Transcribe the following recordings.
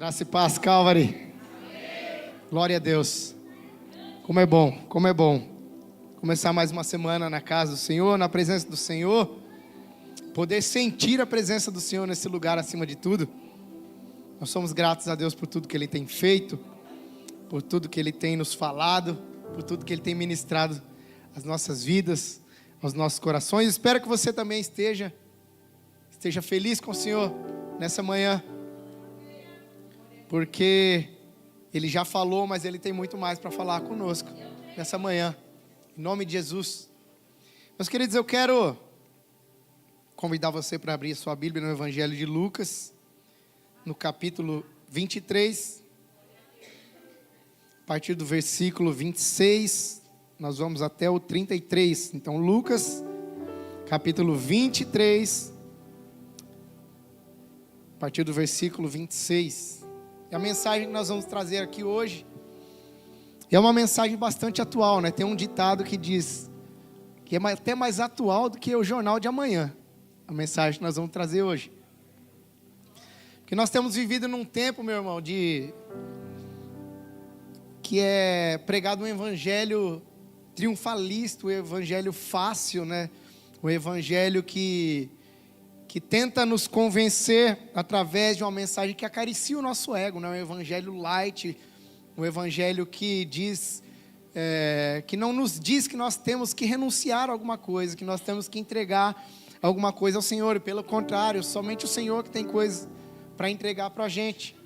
Graça e paz, Calvary. Glória a Deus. Como é bom começar mais uma semana na casa do Senhor, na presença do Senhor, poder sentir a presença do Senhor nesse lugar acima de tudo. Nós somos gratos a Deus por tudo que Ele tem feito, por tudo que Ele tem nos falado, por tudo que Ele tem ministrado às nossas vidas, aos nossos corações. Espero que você também esteja feliz com o Senhor nessa manhã, porque Ele já falou, mas Ele tem muito mais para falar conosco nessa manhã, em nome de Jesus. Meus queridos, eu quero convidar você para abrir a sua Bíblia no Evangelho de Lucas, no capítulo 23, a partir do versículo 26, nós vamos até o 33. Então, Lucas, capítulo 23, a partir do versículo 26. E a mensagem que nós vamos trazer aqui hoje é uma mensagem bastante atual, né? Tem um ditado que diz que é até mais atual do que o jornal de amanhã. A mensagem que nós vamos trazer hoje. Porque nós temos vivido num tempo, meu irmão, que é pregado um evangelho triunfalista, um evangelho fácil, né? Um evangelho que tenta nos convencer através de uma mensagem que acaricia o nosso ego, né? Um evangelho light, um evangelho que diz, que não nos diz que nós temos que renunciar a alguma coisa, que nós temos que entregar alguma coisa ao Senhor. Pelo contrário, somente o Senhor que tem coisas para entregar para a gente.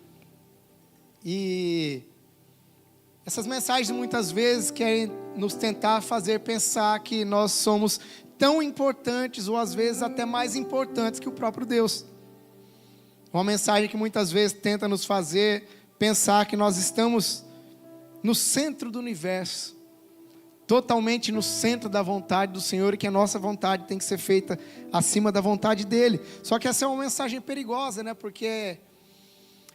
E essas mensagens muitas vezes querem nos tentar fazer pensar que nós somos tão importantes, ou às vezes até mais importantes que o próprio Deus. Uma mensagem que muitas vezes tenta nos fazer pensar que nós estamos no centro do universo, totalmente no centro da vontade do Senhor, e que a nossa vontade tem que ser feita acima da vontade dEle. Só que essa é uma mensagem perigosa, né? Porque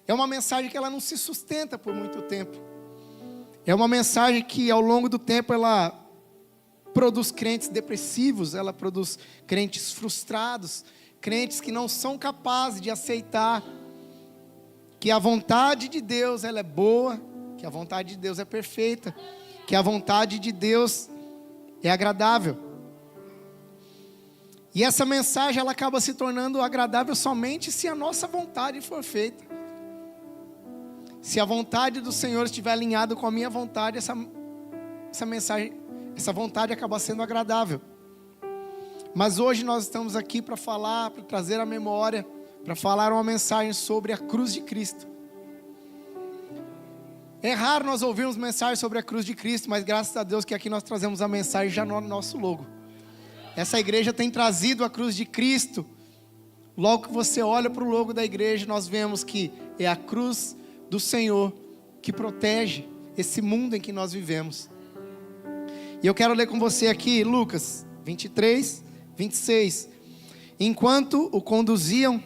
é uma mensagem que ela não se sustenta por muito tempo. É uma mensagem que ao longo do tempo ela produz crentes depressivos, ela produz crentes frustrados, crentes que não são capazes de aceitar que a vontade de Deus ela é boa, que a vontade de Deus é perfeita, que a vontade de Deus é agradável. E essa mensagem ela acaba se tornando agradável somente se a nossa vontade for feita. Se a vontade do Senhor estiver alinhada com a minha vontade, essa mensagem, essa vontade acaba sendo agradável. Mas hoje nós estamos aqui para falar, para trazer a memória, para falar uma mensagem sobre a cruz de Cristo. É raro nós ouvirmos mensagens sobre a cruz de Cristo, mas graças a Deus que aqui nós trazemos a mensagem já no nosso logo. Essa igreja tem trazido a cruz de Cristo. Logo que você olha para o logo da igreja, nós vemos que é a cruz do Senhor que protege esse mundo em que nós vivemos. E eu quero ler com você aqui Lucas 23, 26. Enquanto o conduziam,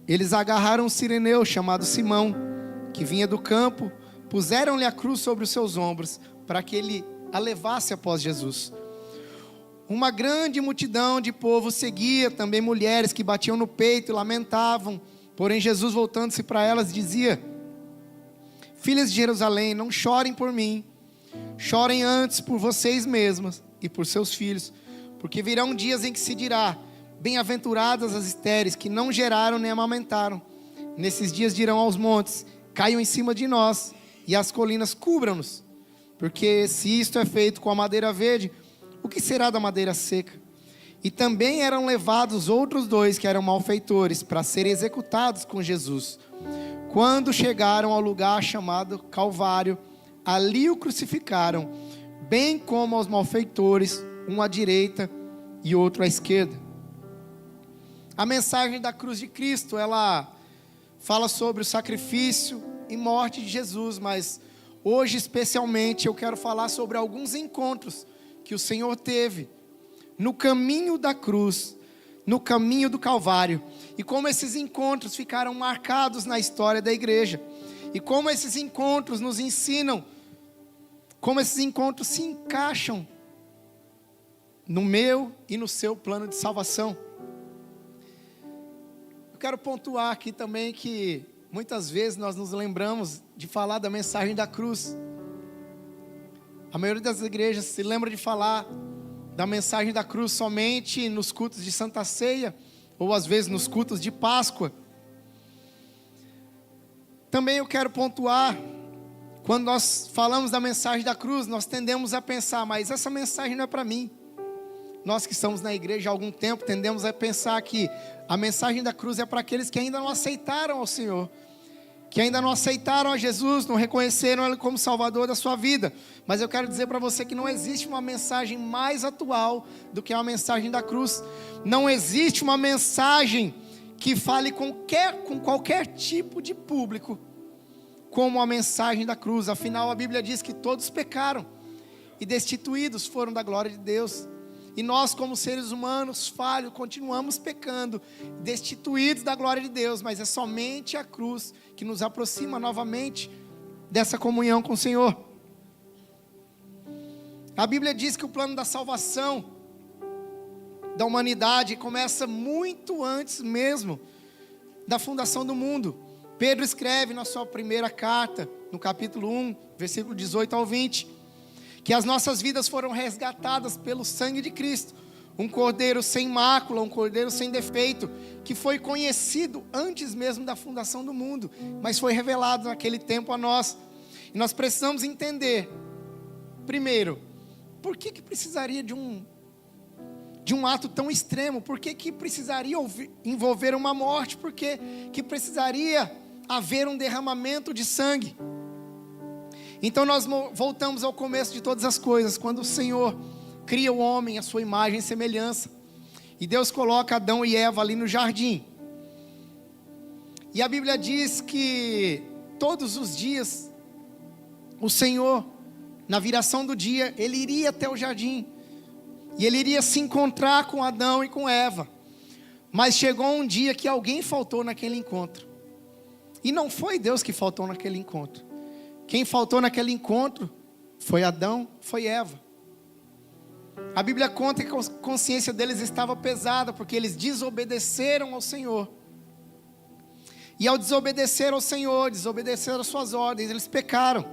eles agarraram um sireneu chamado Simão, que vinha do campo, puseram-lhe a cruz sobre os seus ombros, para que ele a levasse após Jesus. Uma grande multidão de povo seguia, também mulheres que batiam no peito e lamentavam. Porém Jesus, voltando-se para elas, dizia: filhas de Jerusalém, não chorem por mim, chorem antes por vocês mesmas e por seus filhos, porque virão dias em que se dirá: bem-aventuradas as estéreis que não geraram nem amamentaram. Nesses dias dirão aos montes: caiam em cima de nós, e as colinas cubram-nos. Porque se isto é feito com a madeira verde, o que será da madeira seca? E também eram levados outros dois que eram malfeitores para serem executados com Jesus. Quando chegaram ao lugar chamado Calvário, ali o crucificaram, bem como aos malfeitores, um à direita e outro à esquerda. A mensagem da cruz de Cristo, ela fala sobre o sacrifício e morte de Jesus, mas hoje especialmente eu quero falar sobre alguns encontros que o Senhor teve no caminho da cruz, no caminho do Calvário, e como esses encontros ficaram marcados na história da igreja, e como esses encontros nos ensinam, como esses encontros se encaixam no meu e no seu plano de salvação. Eu quero pontuar aqui também que muitas vezes nós nos lembramos de falar da mensagem da cruz. A maioria das igrejas se lembra de falar da mensagem da cruz somente nos cultos de Santa Ceia, ou às vezes nos cultos de Páscoa. Também eu quero pontuar, quando nós falamos da mensagem da cruz, nós tendemos a pensar, mas essa mensagem não é para mim. Nós que estamos na igreja há algum tempo, tendemos a pensar que a mensagem da cruz é para aqueles que ainda não aceitaram ao Senhor, que ainda não aceitaram a Jesus, não reconheceram Ele como Salvador da sua vida. Mas eu quero dizer para você que não existe uma mensagem mais atual do que a mensagem da cruz. Não existe uma mensagem que fale com qualquer tipo de público como a mensagem da cruz. Afinal, a Bíblia diz que todos pecaram e destituídos foram da glória de Deus. E nós, como seres humanos falhos, continuamos pecando, destituídos da glória de Deus. Mas é somente a cruz que nos aproxima novamente dessa comunhão com o Senhor. A Bíblia diz que o plano da salvação da humanidade começa muito antes mesmo da fundação do mundo. Pedro escreve na sua primeira carta, no capítulo 1, versículo 18 ao 20, que as nossas vidas foram resgatadas pelo sangue de Cristo, um cordeiro sem mácula, um cordeiro sem defeito, que foi conhecido antes mesmo da fundação do mundo, mas foi revelado naquele tempo a nós. E nós precisamos entender, primeiro, por que precisaria de um ato tão extremo? Por que precisaria envolver uma morte? Por que precisaria haver um derramamento de sangue? Então nós voltamos ao começo de todas as coisas, quando o Senhor cria o homem à sua imagem e semelhança, e Deus coloca Adão e Eva ali no jardim. E a Bíblia diz que todos os dias o Senhor, na viração do dia, Ele iria até o jardim, e Ele iria se encontrar com Adão e com Eva. Mas chegou um dia que alguém faltou naquele encontro, e não foi Deus que faltou naquele encontro. Quem faltou naquele encontro foi Adão, foi Eva. A Bíblia conta que a consciência deles estava pesada, porque eles desobedeceram ao Senhor. E ao desobedecer ao Senhor, desobedeceram às suas ordens, eles pecaram.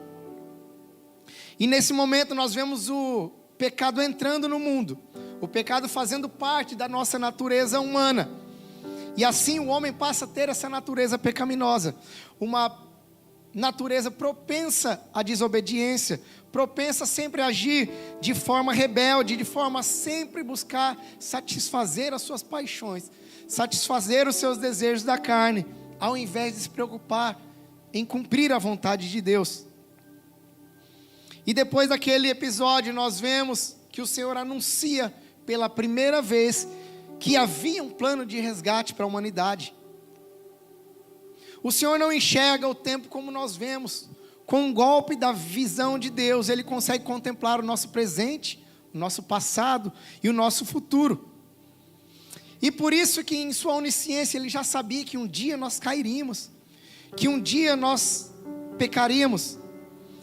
E nesse momento nós vemos o pecado entrando no mundo, o pecado fazendo parte da nossa natureza humana. E assim o homem passa a ter essa natureza pecaminosa, uma natureza propensa à desobediência, propensa sempre a agir de forma rebelde, de forma a sempre buscar satisfazer as suas paixões, satisfazer os seus desejos da carne, ao invés de se preocupar em cumprir a vontade de Deus. E depois daquele episódio nós vemos que o Senhor anuncia pela primeira vez que havia um plano de resgate para a humanidade. O Senhor não enxerga o tempo como nós vemos. Com um golpe da visão de Deus, Ele consegue contemplar o nosso presente, o nosso passado e o nosso futuro. E por isso que em sua onisciência Ele já sabia que um dia nós cairíamos, que um dia nós pecaríamos,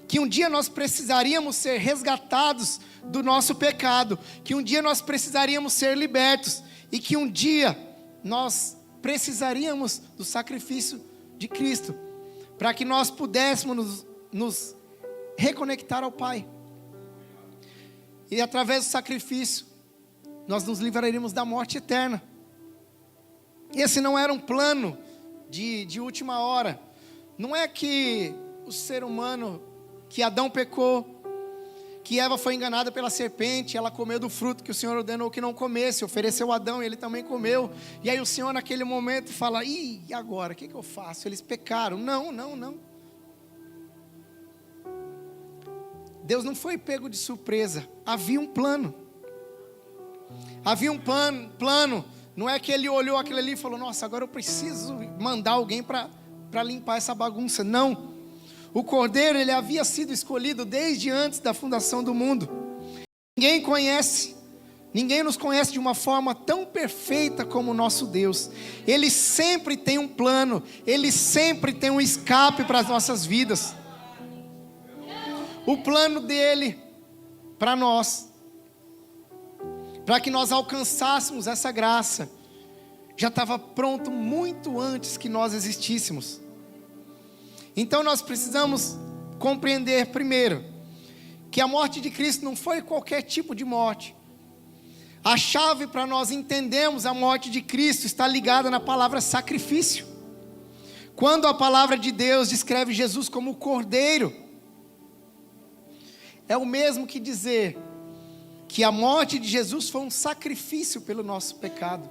que um dia nós precisaríamos ser resgatados do nosso pecado, que um dia nós precisaríamos ser libertos, e que um dia nós precisaríamos do sacrifício de Cristo, para que nós pudéssemos nos reconectar ao Pai. E através do sacrifício, nós nos livraríamos da morte eterna. Esse não era um plano de última hora. Não é que o ser humano, que Adão pecou, que Eva foi enganada pela serpente, ela comeu do fruto que o Senhor ordenou que não comesse, ofereceu a Adão e ele também comeu. E aí o Senhor naquele momento fala: e agora, o que eu faço? Eles pecaram. Não. Deus não foi pego de surpresa. Havia um plano. Havia um plano. Não é que Ele olhou aquilo ali e falou: nossa, agora eu preciso mandar alguém para limpar essa bagunça. Não. O Cordeiro, ele havia sido escolhido desde antes da fundação do mundo. Ninguém nos conhece de uma forma tão perfeita como o nosso Deus. Ele sempre tem um plano, Ele sempre tem um escape para as nossas vidas. O plano dele para nós, para que nós alcançássemos essa graça, já estava pronto muito antes que nós existíssemos. Então nós precisamos compreender primeiro que a morte de Cristo não foi qualquer tipo de morte. A chave para nós entendermos a morte de Cristo está ligada na palavra sacrifício. Quando a palavra de Deus descreve Jesus como o Cordeiro, é o mesmo que dizer que a morte de Jesus foi um sacrifício pelo nosso pecado.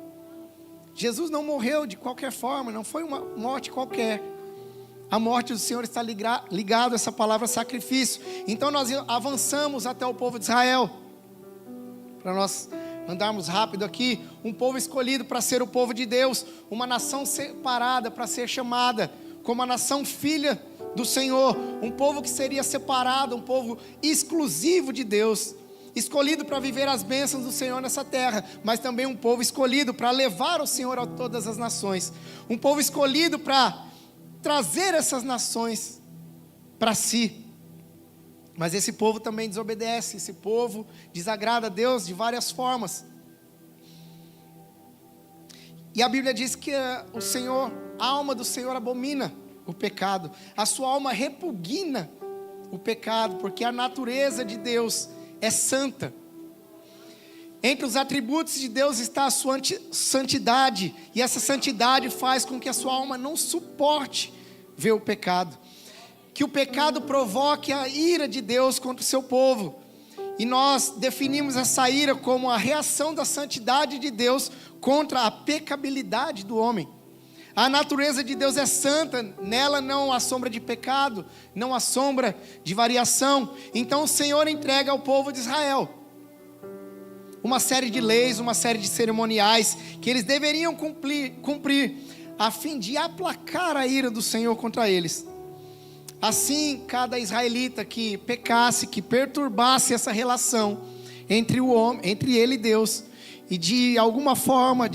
Jesus não morreu de qualquer forma, não foi uma morte qualquer. A morte do Senhor está ligada a essa palavra sacrifício. Então nós avançamos até o povo de Israel. Para nós andarmos rápido aqui, um povo escolhido para ser o povo de Deus, uma nação separada para ser chamada como a nação filha do Senhor, um povo que seria separado, um povo exclusivo de Deus, escolhido para viver as bênçãos do Senhor nessa terra, mas também um povo escolhido para levar o Senhor a todas as nações, um povo escolhido para trazer essas nações para si. Mas esse povo também desobedece, esse povo desagrada a Deus de várias formas. E a Bíblia diz que a alma do Senhor abomina o pecado, a sua alma repugna o pecado, porque a natureza de Deus é santa. Entre os atributos de Deus está a sua santidade, e essa santidade faz com que a sua alma não suporte ver o pecado, que o pecado provoque a ira de Deus contra o seu povo, e nós definimos essa ira como a reação da santidade de Deus contra a pecabilidade do homem. A natureza de Deus é santa, nela não há sombra de pecado, não há sombra de variação. Então o Senhor entrega ao povo de Israel uma série de leis, uma série de cerimoniais que eles deveriam cumprir a fim de aplacar a ira do Senhor contra eles. Assim, cada israelita que pecasse, que perturbasse essa relação entre o homem, entre ele e Deus, e de alguma forma,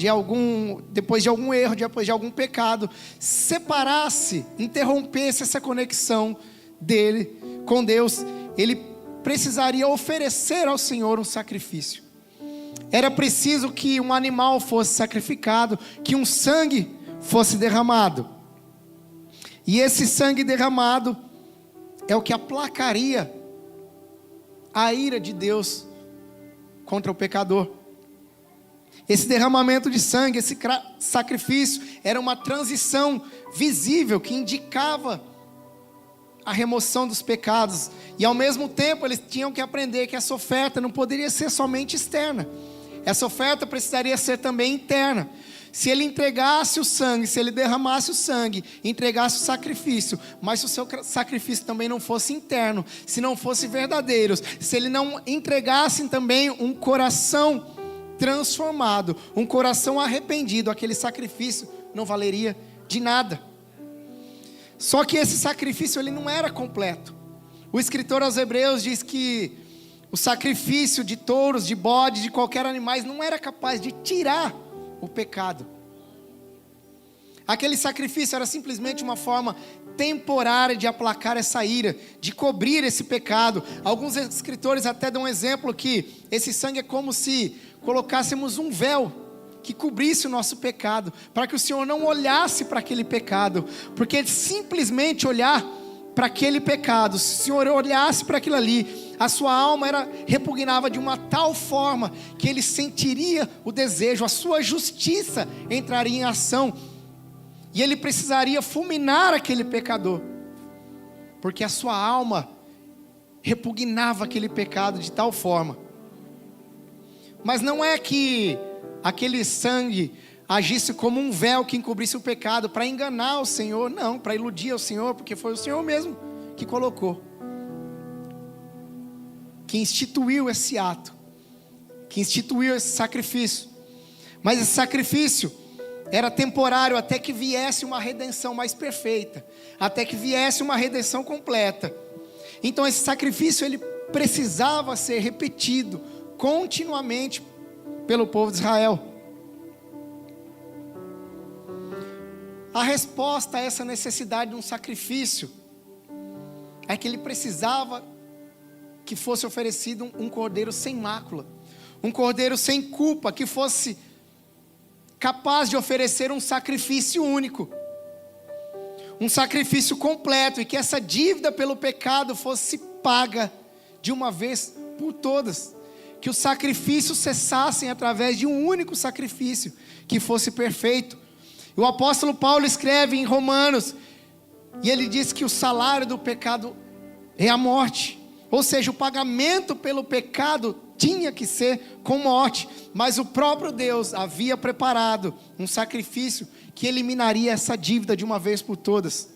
depois de algum erro, depois de algum pecado, separasse, interrompesse essa conexão dele com Deus, ele precisaria oferecer ao Senhor um sacrifício. Era preciso que um animal fosse sacrificado, que um sangue fosse derramado. E esse sangue derramado é o que aplacaria a ira de Deus contra o pecador. Esse derramamento de sangue, esse sacrifício, era uma transição visível que indicava a remoção dos pecados. E ao mesmo tempo eles tinham que aprender que essa oferta não poderia ser somente externa. Essa oferta precisaria ser também interna. Se ele entregasse o sangue, se ele derramasse o sangue, entregasse o sacrifício, mas se o seu sacrifício também não fosse interno, se não fosse verdadeiro, se ele não entregasse também um coração transformado, um coração arrependido, aquele sacrifício não valeria de nada. Só que esse sacrifício ele não era completo. O escritor aos Hebreus diz que o sacrifício de touros, de bode, de qualquer animal não era capaz de tirar o pecado. Aquele sacrifício era simplesmente uma forma temporária de aplacar essa ira, de cobrir esse pecado. Alguns escritores até dão um exemplo que esse sangue é como se colocássemos um véu que cobrisse o nosso pecado, para que o Senhor não olhasse para aquele pecado, porque simplesmente olhar para aquele pecado, se o Senhor olhasse para aquilo ali, a sua alma repugnava de uma tal forma que ele sentiria o desejo, a sua justiça entraria em ação, e ele precisaria fulminar aquele pecador, porque a sua alma repugnava aquele pecado de tal forma. Mas não é que aquele sangue agisse como um véu que encobrisse o pecado para enganar o Senhor, não, para iludir o Senhor, porque foi o Senhor mesmo que colocou, que instituiu esse ato, que instituiu esse sacrifício. Mas esse sacrifício era temporário até que viesse uma redenção mais perfeita, até que viesse uma redenção completa. Então esse sacrifício ele precisava ser repetido continuamente pelo povo de Israel. A resposta a essa necessidade de um sacrifício é que ele precisava que fosse oferecido um cordeiro sem mácula, um cordeiro sem culpa, que fosse capaz de oferecer um sacrifício único, um sacrifício completo, e que essa dívida pelo pecado fosse paga de uma vez por todas, que os sacrifícios cessassem através de um único sacrifício, que fosse perfeito. E o apóstolo Paulo escreve em Romanos, e ele diz que o salário do pecado é a morte, ou seja, o pagamento pelo pecado tinha que ser com morte, mas o próprio Deus havia preparado um sacrifício que eliminaria essa dívida de uma vez por todas.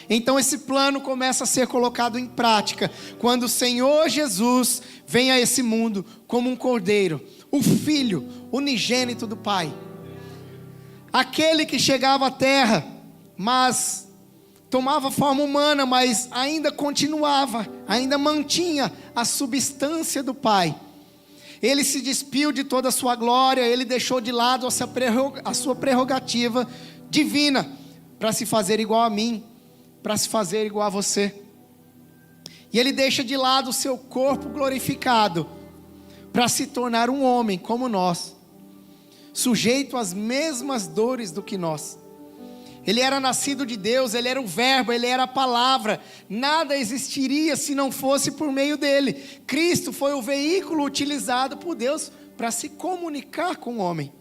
Então esse plano começa a ser colocado em prática, quando o Senhor Jesus vem a esse mundo como um cordeiro, o Filho unigênito do Pai, aquele que chegava à terra, mas tomava forma humana, mas ainda continuava, ainda mantinha a substância do Pai. Ele se despiu de toda a sua glória, ele deixou de lado a sua prerrogativa divina, para se fazer igual a mim, para se fazer igual a você. E ele deixa de lado o seu corpo glorificado, para se tornar um homem como nós, sujeito às mesmas dores do que nós. Ele era nascido de Deus, ele era o verbo, ele era a palavra, nada existiria se não fosse por meio dele. Cristo foi o veículo utilizado por Deus para se comunicar com o homem.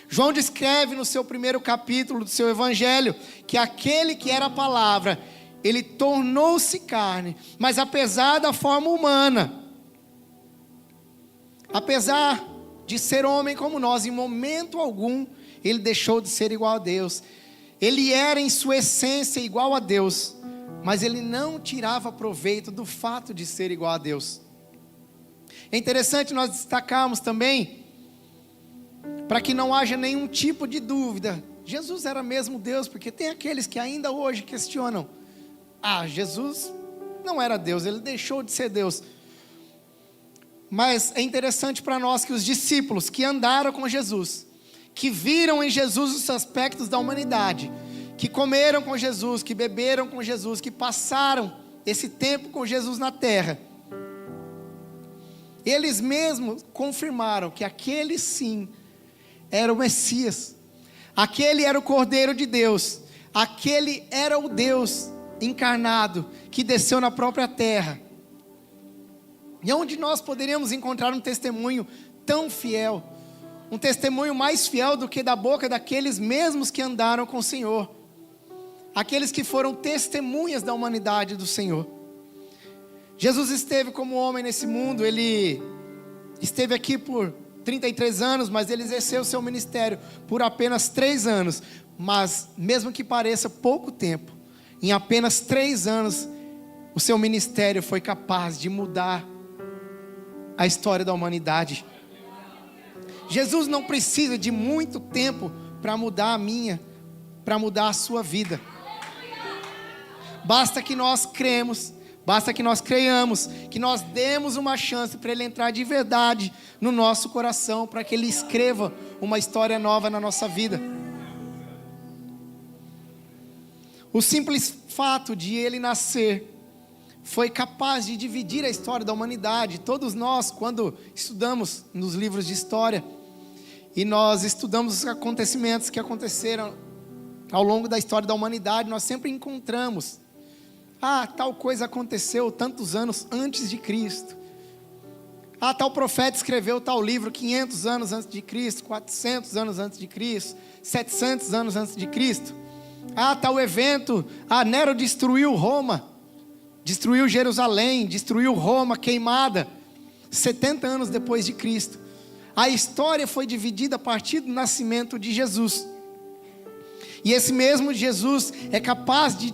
João descreve no seu primeiro capítulo do seu evangelho, que aquele que era a palavra, ele tornou-se carne, mas apesar da forma humana, apesar de ser homem como nós, em momento algum, ele deixou de ser igual a Deus. Ele era em sua essência igual a Deus, mas ele não tirava proveito do fato de ser igual a Deus. É interessante nós destacarmos também, para que não haja nenhum tipo de dúvida, Jesus era mesmo Deus, porque tem aqueles que ainda hoje questionam, Jesus não era Deus, ele deixou de ser Deus. Mas é interessante para nós que os discípulos que andaram com Jesus, que viram em Jesus os aspectos da humanidade, que comeram com Jesus, que beberam com Jesus, que passaram esse tempo com Jesus na terra, eles mesmos confirmaram que aquele sim era o Messias, aquele era o Cordeiro de Deus, aquele era o Deus encarnado, que desceu na própria terra. E onde nós poderíamos encontrar um testemunho tão fiel, um testemunho mais fiel do que da boca daqueles mesmos que andaram com o Senhor, aqueles que foram testemunhas da humanidade do Senhor. Jesus esteve como homem nesse mundo, ele esteve aqui por 33 anos, mas ele exerceu o seu ministério por apenas 3 anos, mas mesmo que pareça pouco tempo, em apenas 3 anos, o seu ministério foi capaz de mudar a história da humanidade. Jesus não precisa de muito tempo para mudar a minha, para mudar a sua vida. Basta que nós cremos, basta que nós creiamos, que nós demos uma chance para Ele entrar de verdade no nosso coração, para que Ele escreva uma história nova na nossa vida. O simples fato de Ele nascer foi capaz de dividir a história da humanidade. Todos nós, quando estudamos nos livros de história, e nós estudamos os acontecimentos que aconteceram ao longo da história da humanidade, nós sempre encontramos, tal coisa aconteceu tantos anos antes de Cristo, tal profeta escreveu tal livro 500 anos antes de Cristo, 400 anos antes de Cristo, 700 anos antes de Cristo, tal evento, Nero destruiu Roma, destruiu Jerusalém, destruiu Roma queimada, 70 anos depois de Cristo. A história foi dividida a partir do nascimento de Jesus. E esse mesmo Jesus é capaz de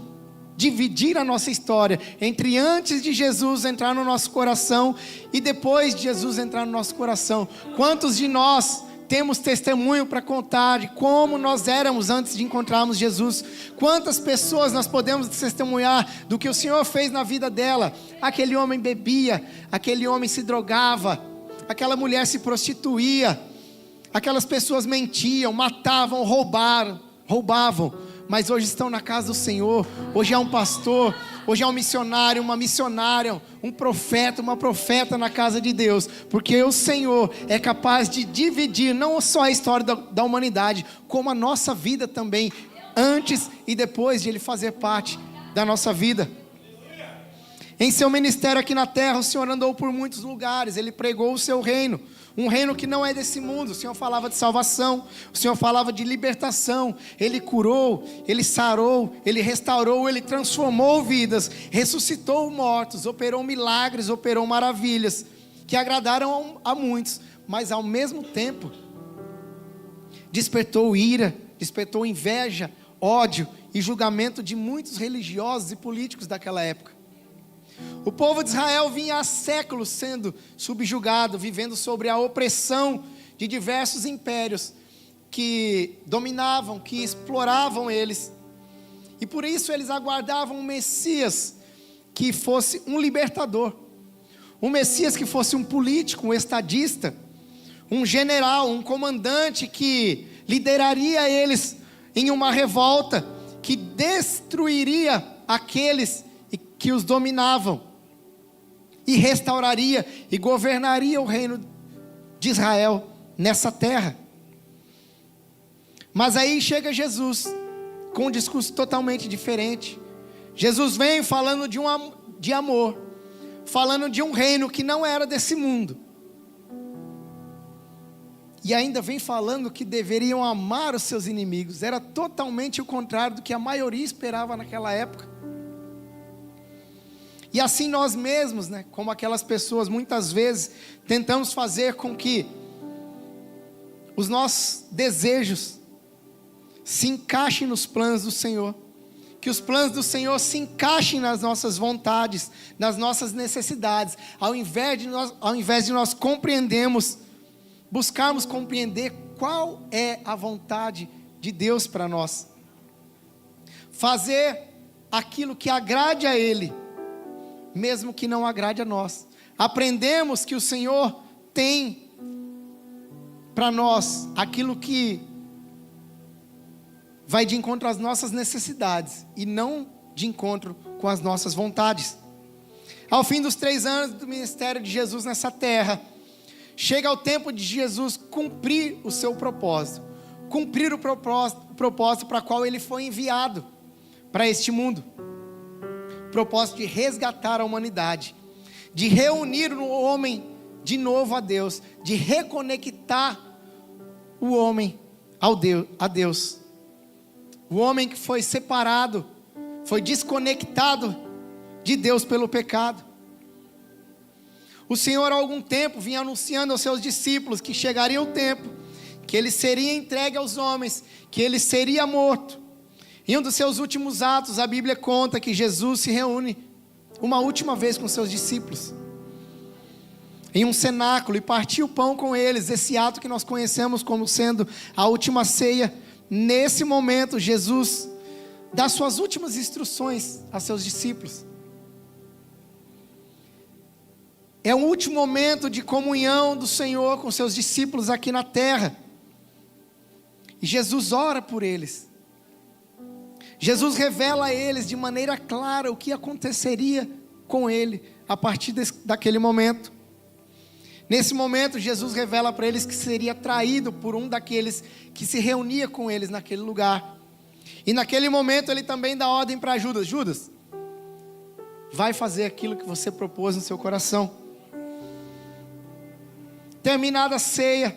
dividir a nossa história entre antes de Jesus entrar no nosso coração e depois de Jesus entrar no nosso coração. Quantos de nós temos testemunho para contar de como nós éramos antes de encontrarmos Jesus? Quantas pessoas nós podemos testemunhar do que o Senhor fez na vida dela? Aquele homem bebia, aquele homem se drogava, aquela mulher se prostituía, aquelas pessoas mentiam, matavam, roubavam, mas hoje estão na casa do Senhor. Hoje é um pastor, hoje é um missionário, uma missionária, um profeta, uma profeta na casa de Deus, porque o Senhor é capaz de dividir não só a história da humanidade, como a nossa vida também, antes e depois de Ele fazer parte da nossa vida. Em seu ministério aqui na terra, o Senhor andou por muitos lugares, Ele pregou o seu reino, um reino que não é desse mundo. O Senhor falava de salvação, o Senhor falava de libertação, Ele curou, Ele sarou, Ele restaurou, Ele transformou vidas, ressuscitou mortos, operou milagres, operou maravilhas, que agradaram a muitos, mas ao mesmo tempo, despertou ira, despertou inveja, ódio e julgamento de muitos religiosos e políticos daquela época. O povo de Israel vinha há séculos sendo subjugado, vivendo sobre a opressão de diversos impérios que dominavam, que exploravam eles. E por isso eles aguardavam um Messias que fosse um libertador, um Messias que fosse um político, um estadista, um general, um comandante que lideraria eles em uma revolta, que destruiria aqueles que os dominavam, e restauraria e governaria o reino de Israel nessa terra. Mas aí chega Jesus, com um discurso totalmente diferente. Jesus vem falando de amor, falando de um reino que não era desse mundo, e ainda vem falando que deveriam amar os seus inimigos. Era totalmente o contrário do que a maioria esperava naquela época. E assim nós mesmos, como aquelas pessoas, muitas vezes tentamos fazer com que os nossos desejos se encaixem nos planos do Senhor, que os planos do Senhor se encaixem nas nossas vontades, nas nossas necessidades, ao invés de nós compreendermos, buscarmos compreender qual é a vontade de Deus para nós, fazer aquilo que agrade a Ele, mesmo que não agrade a nós. Aprendemos que o Senhor tem para nós aquilo que vai de encontro às nossas necessidades, e não de encontro com as nossas vontades. Ao fim dos 3 anos do ministério de Jesus nessa terra, chega o tempo de Jesus cumprir o seu propósito, cumprir o propósito para qual Ele foi enviado para este mundo. Propósito de resgatar a humanidade, de reunir o homem de novo a Deus, de reconectar o homem a Deus. O homem que foi separado, foi desconectado de Deus pelo pecado. O Senhor há algum tempo vinha anunciando aos seus discípulos que chegaria o tempo que Ele seria entregue aos homens, que Ele seria morto. Em um dos seus últimos atos, a Bíblia conta que Jesus se reúne uma última vez com seus discípulos em um cenáculo, e partiu o pão com eles. Esse ato que nós conhecemos como sendo a última ceia. Nesse momento, Jesus dá suas últimas instruções a seus discípulos. É um último momento de comunhão do Senhor com seus discípulos aqui na terra, e Jesus ora por eles. Jesus revela a eles de maneira clara o que aconteceria com ele a partir daquele momento. Nesse momento, Jesus revela para eles que seria traído por um daqueles que se reunia com eles naquele lugar. E naquele momento Ele também dá ordem para Judas: Judas, vai fazer aquilo que você propôs no seu coração. Terminada a ceia,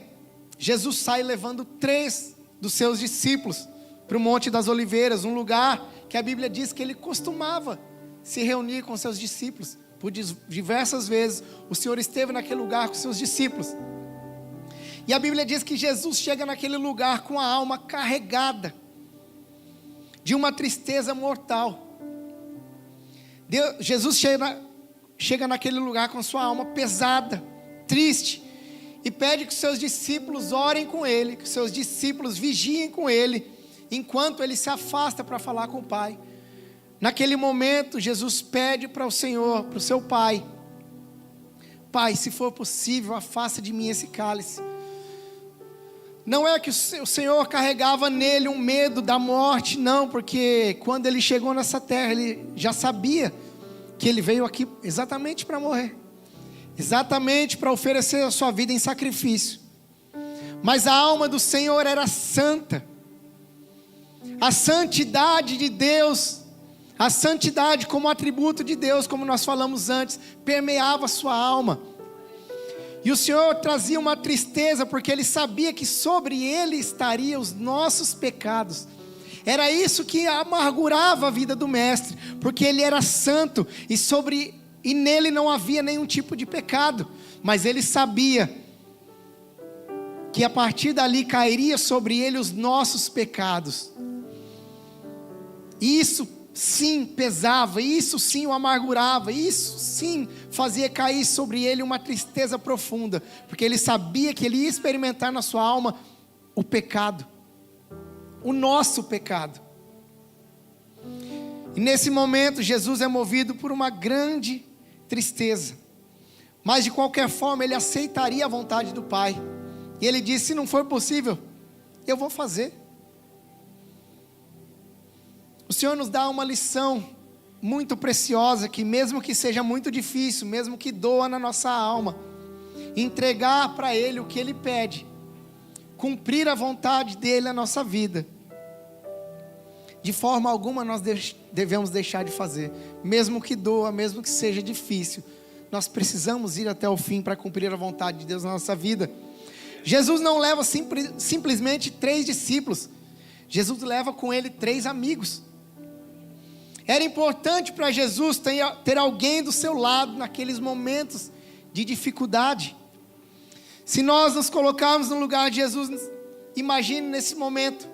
Jesus sai levando 3 dos seus discípulos para o Monte das Oliveiras, um lugar que a Bíblia diz que Ele costumava se reunir com seus discípulos. Por diversas vezes o Senhor esteve naquele lugar com seus discípulos. E a Bíblia diz que Jesus chega naquele lugar com a alma carregada de uma tristeza mortal. Jesus chega naquele lugar com sua alma pesada, triste, e pede que seus discípulos orem com Ele, que seus discípulos vigiem com Ele, enquanto Ele se afasta para falar com o Pai. Naquele momento, Jesus pede para o Senhor, para o seu Pai: Pai, se for possível, afasta de mim esse cálice. Não é que o Senhor carregava nele um medo da morte, não, porque quando Ele chegou nessa terra, Ele já sabia que Ele veio aqui exatamente para morrer, exatamente para oferecer a sua vida em sacrifício. Mas a alma do Senhor era santa, A santidade de Deus, a santidade como atributo de Deus, como nós falamos antes, permeava a sua alma. E o Senhor trazia uma tristeza, porque Ele sabia que sobre Ele estariam os nossos pecados. Era isso que amargurava a vida do Mestre, porque Ele era santo, e nele não havia nenhum tipo de pecado. Mas Ele sabia que a partir dali cairia sobre Ele os nossos pecados. Isso sim pesava, isso sim o amargurava, isso sim fazia cair sobre ele uma tristeza profunda, porque ele sabia que ele ia experimentar na sua alma o pecado, o nosso pecado. E nesse momento Jesus é movido por uma grande tristeza, mas de qualquer forma ele aceitaria a vontade do Pai, e ele disse: se não for possível, eu vou fazer. O Senhor nos dá uma lição muito preciosa, que mesmo que seja muito difícil, mesmo que doa na nossa alma, entregar para Ele o que Ele pede, cumprir a vontade dEle na nossa vida, de forma alguma nós devemos deixar de fazer, mesmo que doa, mesmo que seja difícil, nós precisamos ir até o fim para cumprir a vontade de Deus na nossa vida. Jesus não leva simplesmente 3 discípulos, Jesus leva com Ele 3 amigos. Era importante para Jesus ter alguém do seu lado naqueles momentos de dificuldade. Se nós nos colocarmos no lugar de Jesus, imagine nesse momento.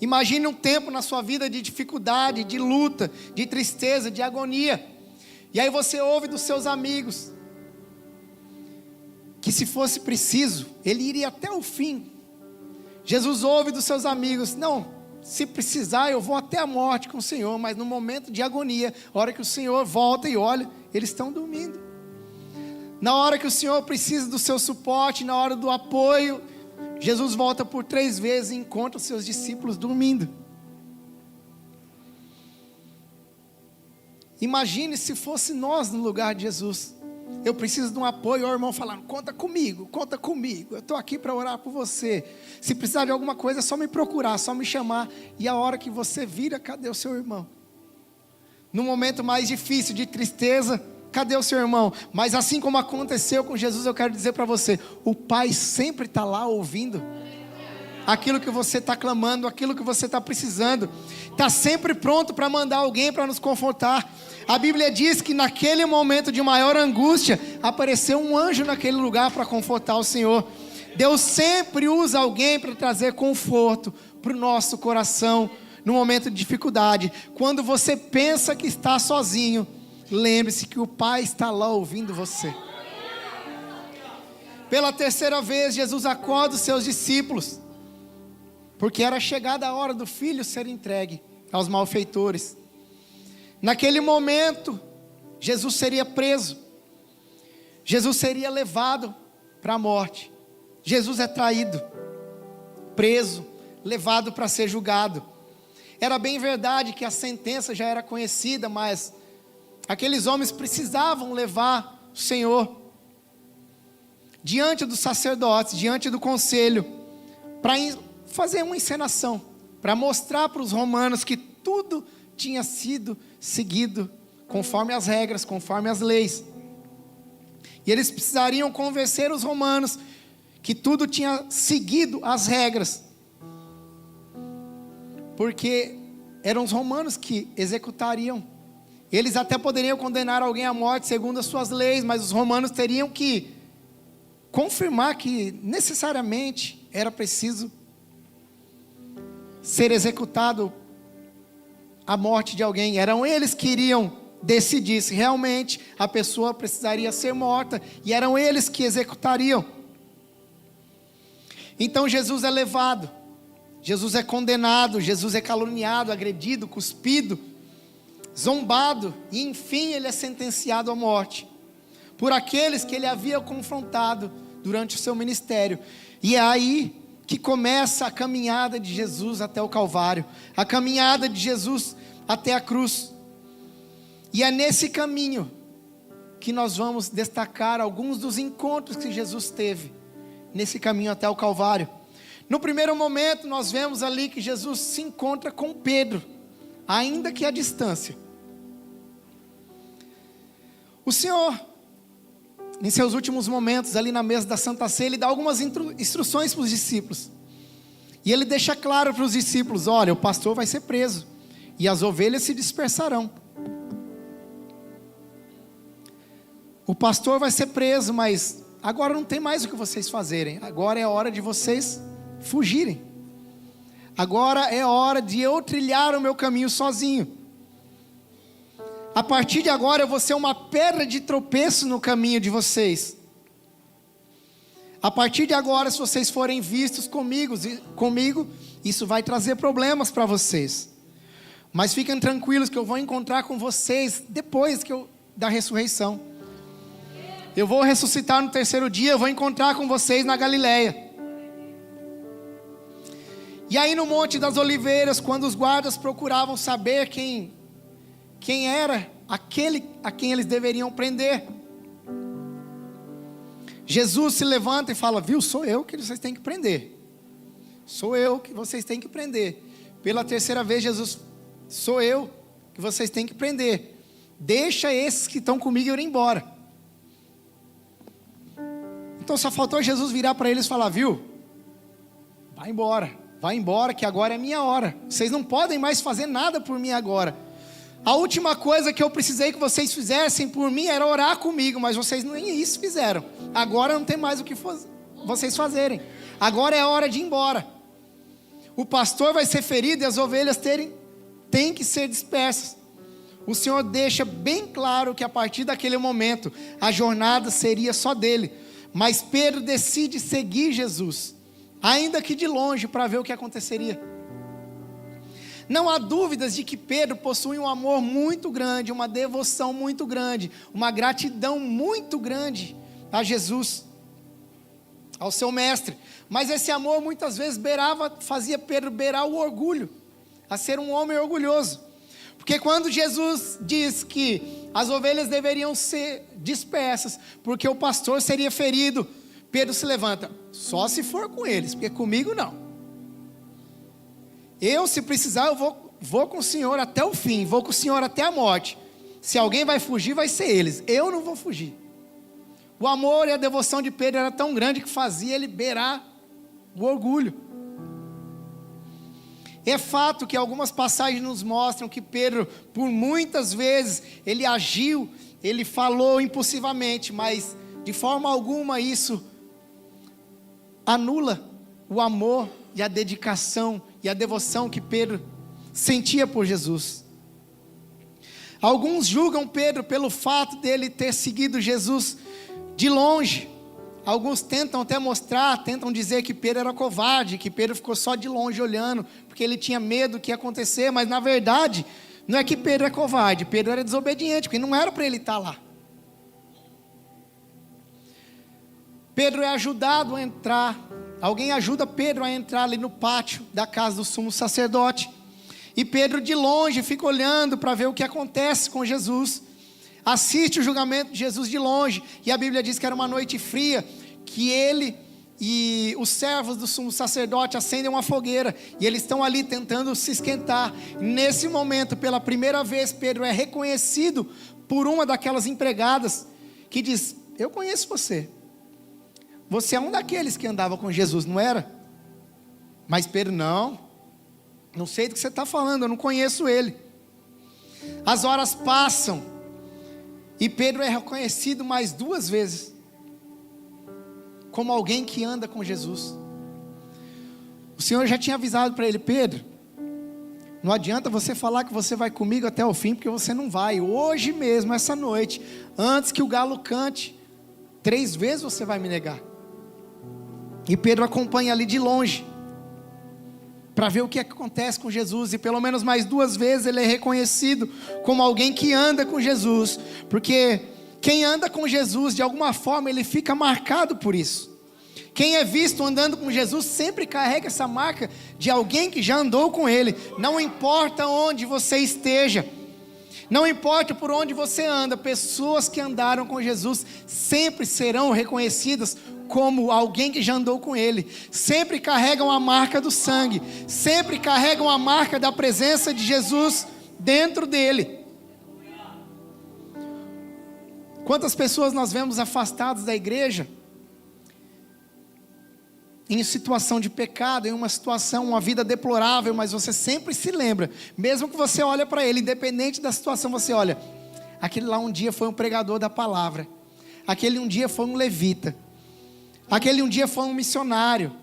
Imagine um tempo na sua vida de dificuldade, de luta, de tristeza, de agonia. E aí você ouve dos seus amigos que, se fosse preciso, ele iria até o fim. Jesus ouve dos seus amigos: não, se precisar eu vou até a morte com o Senhor, mas no momento de agonia, a hora que o Senhor volta e olha, eles estão dormindo. Na hora que o Senhor precisa do seu suporte, na hora do apoio, Jesus volta por 3 vezes e encontra os seus discípulos dormindo. Imagine se fosse nós no lugar de Jesus. Eu preciso de um apoio, o irmão falando: conta comigo, eu estou aqui para orar por você. Se precisar de alguma coisa é só me procurar, só me chamar. E a hora que você vira, cadê o seu irmão? No momento mais difícil, de tristeza, cadê o seu irmão? Mas assim como aconteceu com Jesus, eu quero dizer para você: o Pai sempre está lá ouvindo aquilo que você está clamando, aquilo que você está precisando. Está sempre pronto para mandar alguém para nos confortar. A Bíblia diz que naquele momento de maior angústia, apareceu um anjo naquele lugar para confortar o Senhor. Deus sempre usa alguém para trazer conforto para o nosso coração, no momento de dificuldade. Quando você pensa que está sozinho, lembre-se que o Pai está lá ouvindo você. Pela 3ª vez, Jesus acorda os seus discípulos, porque era chegada a hora do filho ser entregue aos malfeitores. Naquele momento, Jesus seria preso, Jesus seria levado para a morte. Jesus é traído, preso, levado para ser julgado. Era bem verdade que a sentença já era conhecida, mas aqueles homens precisavam levar o Senhor diante dos sacerdotes, diante do conselho, para fazer uma encenação, para mostrar para os romanos que tudo tinha sido seguido conforme as regras, conforme as leis. E eles precisariam convencer os romanos que tudo tinha seguido as regras, porque eram os romanos que executariam. Eles até poderiam condenar alguém à morte segundo as suas leis, mas os romanos teriam que confirmar que necessariamente era preciso ser executado a morte de alguém. Eram eles que iriam decidir se realmente a pessoa precisaria ser morta, e eram eles que executariam. Então Jesus é levado, Jesus é condenado, Jesus é caluniado, agredido, cuspido, zombado, e enfim ele é sentenciado à morte, por aqueles que ele havia confrontado durante o seu ministério. E é aí que começa a caminhada de Jesus até o Calvário, a caminhada de Jesus até a cruz. E é nesse caminho que nós vamos destacar alguns dos encontros que Jesus teve nesse caminho até o Calvário. No primeiro momento, nós vemos ali que Jesus se encontra com Pedro, ainda que à distância. O Senhor, em seus últimos momentos, ali na mesa da Santa Ceia, Ele dá algumas instruções para os discípulos. E Ele deixa claro para os discípulos: olha, o pastor vai ser preso, e as ovelhas se dispersarão. O pastor vai ser preso, mas agora não tem mais o que vocês fazerem. Agora é hora de vocês fugirem. Agora é hora de eu trilhar o meu caminho sozinho. A partir de agora eu vou ser uma pedra de tropeço no caminho de vocês. A partir de agora, se vocês forem vistos comigo, isso vai trazer problemas para vocês. Mas fiquem tranquilos que eu vou encontrar com vocês depois da ressurreição. Eu vou ressuscitar no terceiro dia, eu vou encontrar com vocês na Galileia. E aí no Monte das Oliveiras, quando os guardas procuravam saber quem era aquele a quem eles deveriam prender, Jesus se levanta e fala: viu, sou eu que vocês têm que prender. Sou eu que vocês têm que prender. Pela terceira vez, Jesus: sou eu que vocês têm que prender. Deixa esses que estão comigo ir embora. Então só faltou Jesus virar para eles e falar: viu, vai embora que agora é minha hora. Vocês não podem mais fazer nada por mim agora. A última coisa que eu precisei que vocês fizessem por mim era orar comigo, mas vocês nem isso fizeram. Agora não tem mais o que vocês fazerem. Agora é hora de ir embora. O pastor vai ser ferido e as ovelhas têm que ser dispersas. O Senhor deixa bem claro que a partir daquele momento a jornada seria só dele. Mas Pedro decide seguir Jesus, ainda que de longe, para ver o que aconteceria. Não há dúvidas de que Pedro possui um amor muito grande, uma devoção muito grande, uma gratidão muito grande a Jesus, ao seu mestre. Mas esse amor muitas vezes fazia Pedro beirar o orgulho, a ser um homem orgulhoso. Porque quando Jesus diz que as ovelhas deveriam ser dispersas, porque o pastor seria ferido, Pedro se levanta: só se for com eles, porque comigo não. Eu, se precisar, eu vou com o Senhor até o fim, vou com o Senhor até a morte. Se alguém vai fugir, vai ser eles, eu não vou fugir. O amor e a devoção de Pedro era tão grande que fazia ele beirar o orgulho. É fato que algumas passagens nos mostram que Pedro, por muitas vezes, ele agiu, ele falou impulsivamente, mas de forma alguma isso anula o amor e a dedicação e a devoção que Pedro sentia por Jesus. Alguns julgam Pedro pelo fato dele ter seguido Jesus de longe. Alguns tentam até tentam dizer que Pedro era covarde, que Pedro ficou só de longe olhando, porque ele tinha medo do que ia acontecer, mas na verdade, não é que Pedro é covarde, Pedro era desobediente, porque não era para ele estar lá. Pedro é ajudado a entrar, alguém ajuda Pedro a entrar ali no pátio da casa do sumo sacerdote, e Pedro de longe fica olhando para ver o que acontece com Jesus, assiste o julgamento de Jesus de longe, e a Bíblia diz que era uma noite fria, que ele e os servos do sumo sacerdote acendem uma fogueira, e eles estão ali tentando se esquentar. Nesse momento, pela primeira vez, Pedro é reconhecido por uma daquelas empregadas, que diz: eu conheço você, você é um daqueles que andava com Jesus, não era? Mas Pedro: não sei do que você está falando, eu não conheço ele. As horas passam, e Pedro é reconhecido mais 2 vezes, como alguém que anda com Jesus. O Senhor já tinha avisado para ele: Pedro, não adianta você falar que você vai comigo até o fim, porque você não vai. Hoje mesmo, essa noite, antes que o galo cante, 3 vezes você vai me negar. E Pedro acompanha ali de longe, para ver o que acontece com Jesus, e pelo menos mais 2 vezes ele é reconhecido como alguém que anda com Jesus, porque quem anda com Jesus, de alguma forma ele fica marcado por isso. Quem é visto andando com Jesus sempre carrega essa marca de alguém que já andou com ele. Não importa onde você esteja, Não importa por onde você anda, pessoas que andaram com Jesus sempre serão reconhecidas como alguém que já andou com Ele. Sempre carregam a marca do sangue, sempre carregam a marca da presença de Jesus dentro dele. Quantas pessoas nós vemos afastadas da igreja, em situação de pecado, em uma situação, uma vida deplorável, mas você sempre se lembra, mesmo que você olhe para ele, independente da situação, você olha, aquele lá um dia foi um pregador da palavra, aquele um dia foi um levita, aquele um dia foi um missionário,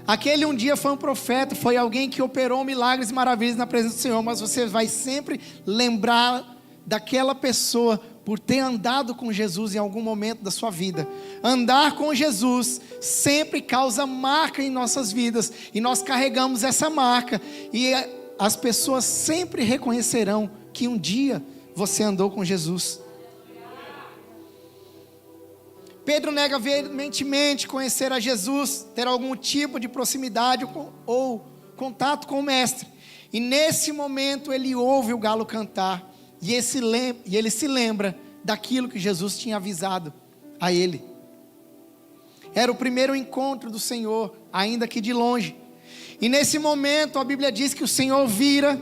aquele um dia foi um profeta, foi alguém que operou milagres e maravilhas na presença do Senhor, mas você vai sempre lembrar daquela pessoa, por ter andado com Jesus em algum momento da sua vida. Andar com Jesus sempre causa marca em nossas vidas, e nós carregamos essa marca, e as pessoas sempre reconhecerão que um dia você andou com Jesus. Pedro nega veementemente conhecer a Jesus, ter algum tipo de proximidade ou contato com o mestre, e nesse momento ele ouve o galo cantar, e ele se lembra daquilo que Jesus tinha avisado a ele. Era o primeiro encontro do Senhor, ainda que de longe. E nesse momento a Bíblia diz que o Senhor vira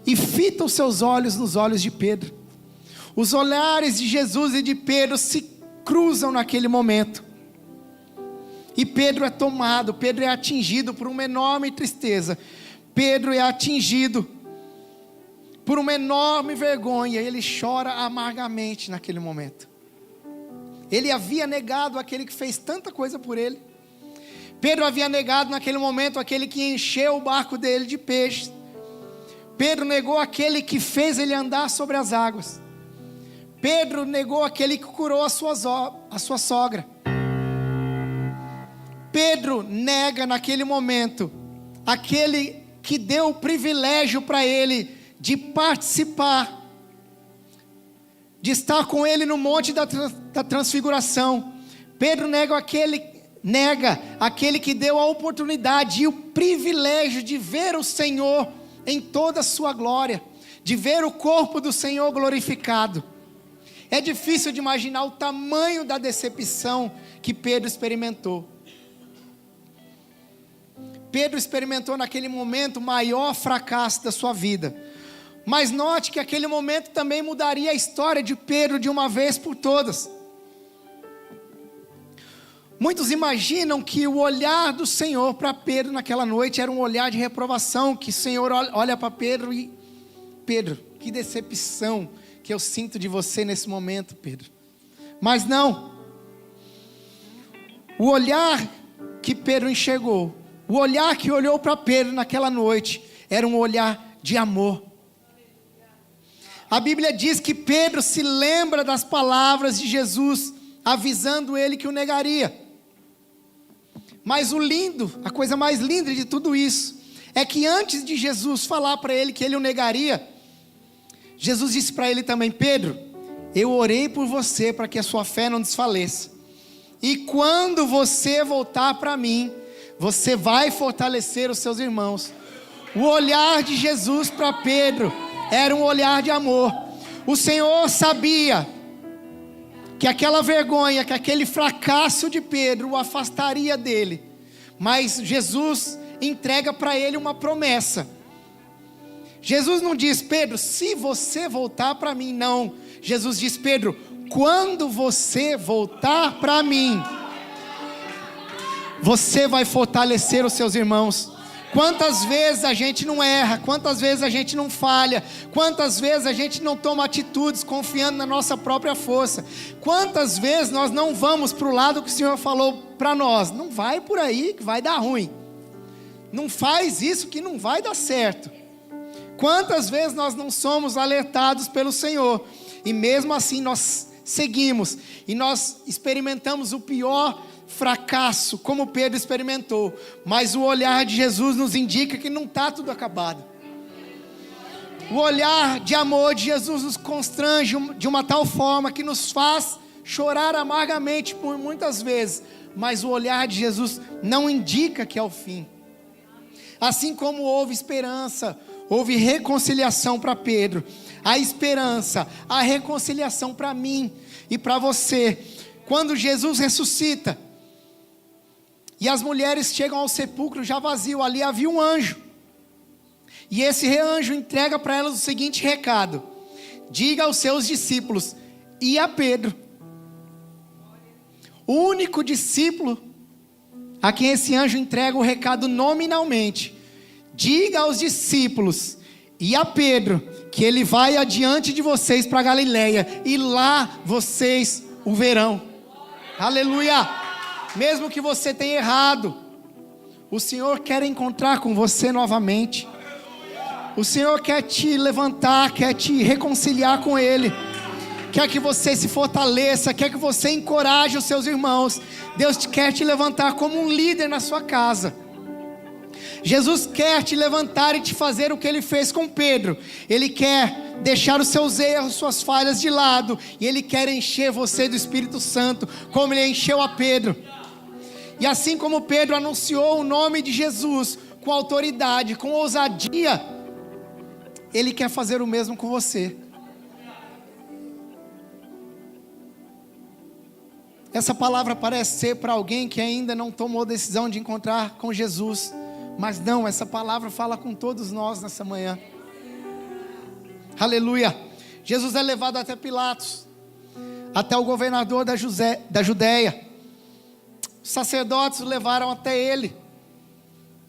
e fita os seus olhos nos olhos de Pedro. Os olhares de Jesus e de Pedro se cruzam naquele momento. E Pedro é tomado, Pedro é atingido por uma enorme tristeza. Pedro é atingido por uma enorme vergonha, ele chora amargamente naquele momento. Ele havia negado aquele que fez tanta coisa por ele. Pedro havia negado naquele momento aquele que encheu o barco dele de peixes. Pedro negou aquele que fez ele andar sobre as águas. Pedro negou aquele que curou a sua sogra. Pedro nega naquele momento aquele que deu o privilégio para ele de participar, de estar com ele no monte da transfiguração. Pedro nega aquele que deu a oportunidade e o privilégio de ver o Senhor em toda a sua glória, de ver o corpo do Senhor glorificado. É difícil de imaginar o tamanho da decepção que Pedro experimentou. Pedro experimentou naquele momento o maior fracasso da sua vida. Mas note que aquele momento também mudaria a história de Pedro de uma vez por todas. Muitos imaginam que o olhar do Senhor para Pedro naquela noite era um olhar de reprovação, que o Senhor olha para Pedro e... Pedro, que decepção que eu sinto de você nesse momento, Pedro. Mas não. O olhar que Pedro enxergou, o olhar que olhou para Pedro naquela noite, era um olhar de amor. A Bíblia diz que Pedro se lembra das palavras de Jesus, avisando ele que o negaria. Mas a coisa mais linda de tudo isso, é que antes de Jesus falar para ele que ele o negaria, Jesus disse para ele também: Pedro, eu orei por você para que a sua fé não desfaleça. E quando você voltar para mim, você vai fortalecer os seus irmãos. O olhar de Jesus para Pedro era um olhar de amor. O Senhor sabia que aquela vergonha, que aquele fracasso de Pedro o afastaria dele. Mas Jesus entrega para ele uma promessa. Jesus não diz: Pedro, se você voltar para mim, não. Jesus diz: Pedro, quando você voltar para mim, você vai fortalecer os seus irmãos. Quantas vezes a gente não erra, quantas vezes a gente não falha, quantas vezes a gente não toma atitudes confiando na nossa própria força, quantas vezes nós não vamos para o lado que o Senhor falou para nós: não vai por aí que vai dar ruim, não faz isso que não vai dar certo. Quantas vezes nós não somos alertados pelo Senhor, e mesmo assim nós seguimos, e nós experimentamos o pior fracasso, como Pedro experimentou. Mas o olhar de Jesus nos indica que não está tudo acabado. O olhar de amor de Jesus nos constrange de uma tal forma que nos faz chorar amargamente por muitas vezes, mas o olhar de Jesus não indica que é o fim. Assim como houve esperança, houve reconciliação para Pedro, a esperança, a reconciliação para mim e para você. Quando Jesus ressuscita e as mulheres chegam ao sepulcro já vazio, ali havia um anjo, e esse anjo entrega para elas o seguinte recado: diga aos seus discípulos e a Pedro, o único discípulo a quem esse anjo entrega o recado nominalmente: diga aos discípulos e a Pedro que ele vai adiante de vocês para Galileia, e lá vocês o verão. Aleluia! Mesmo que você tenha errado, o Senhor quer encontrar com você novamente. O Senhor quer te levantar, quer te reconciliar com Ele, quer que você se fortaleça, quer que você encoraje os seus irmãos. Deus quer te levantar como um líder na sua casa. Jesus quer te levantar e te fazer o que Ele fez com Pedro. Ele quer deixar os seus erros, suas falhas de lado, e Ele quer encher você do Espírito Santo, como Ele encheu a Pedro. E assim como Pedro anunciou o nome de Jesus com autoridade, com ousadia, Ele quer fazer o mesmo com você. Essa palavra parece ser para alguém que ainda não tomou decisão de encontrar com Jesus, mas não, essa palavra fala com todos nós nessa manhã. Aleluia. Jesus é levado até Pilatos, até o governador da Judéia. Os sacerdotes o levaram até ele,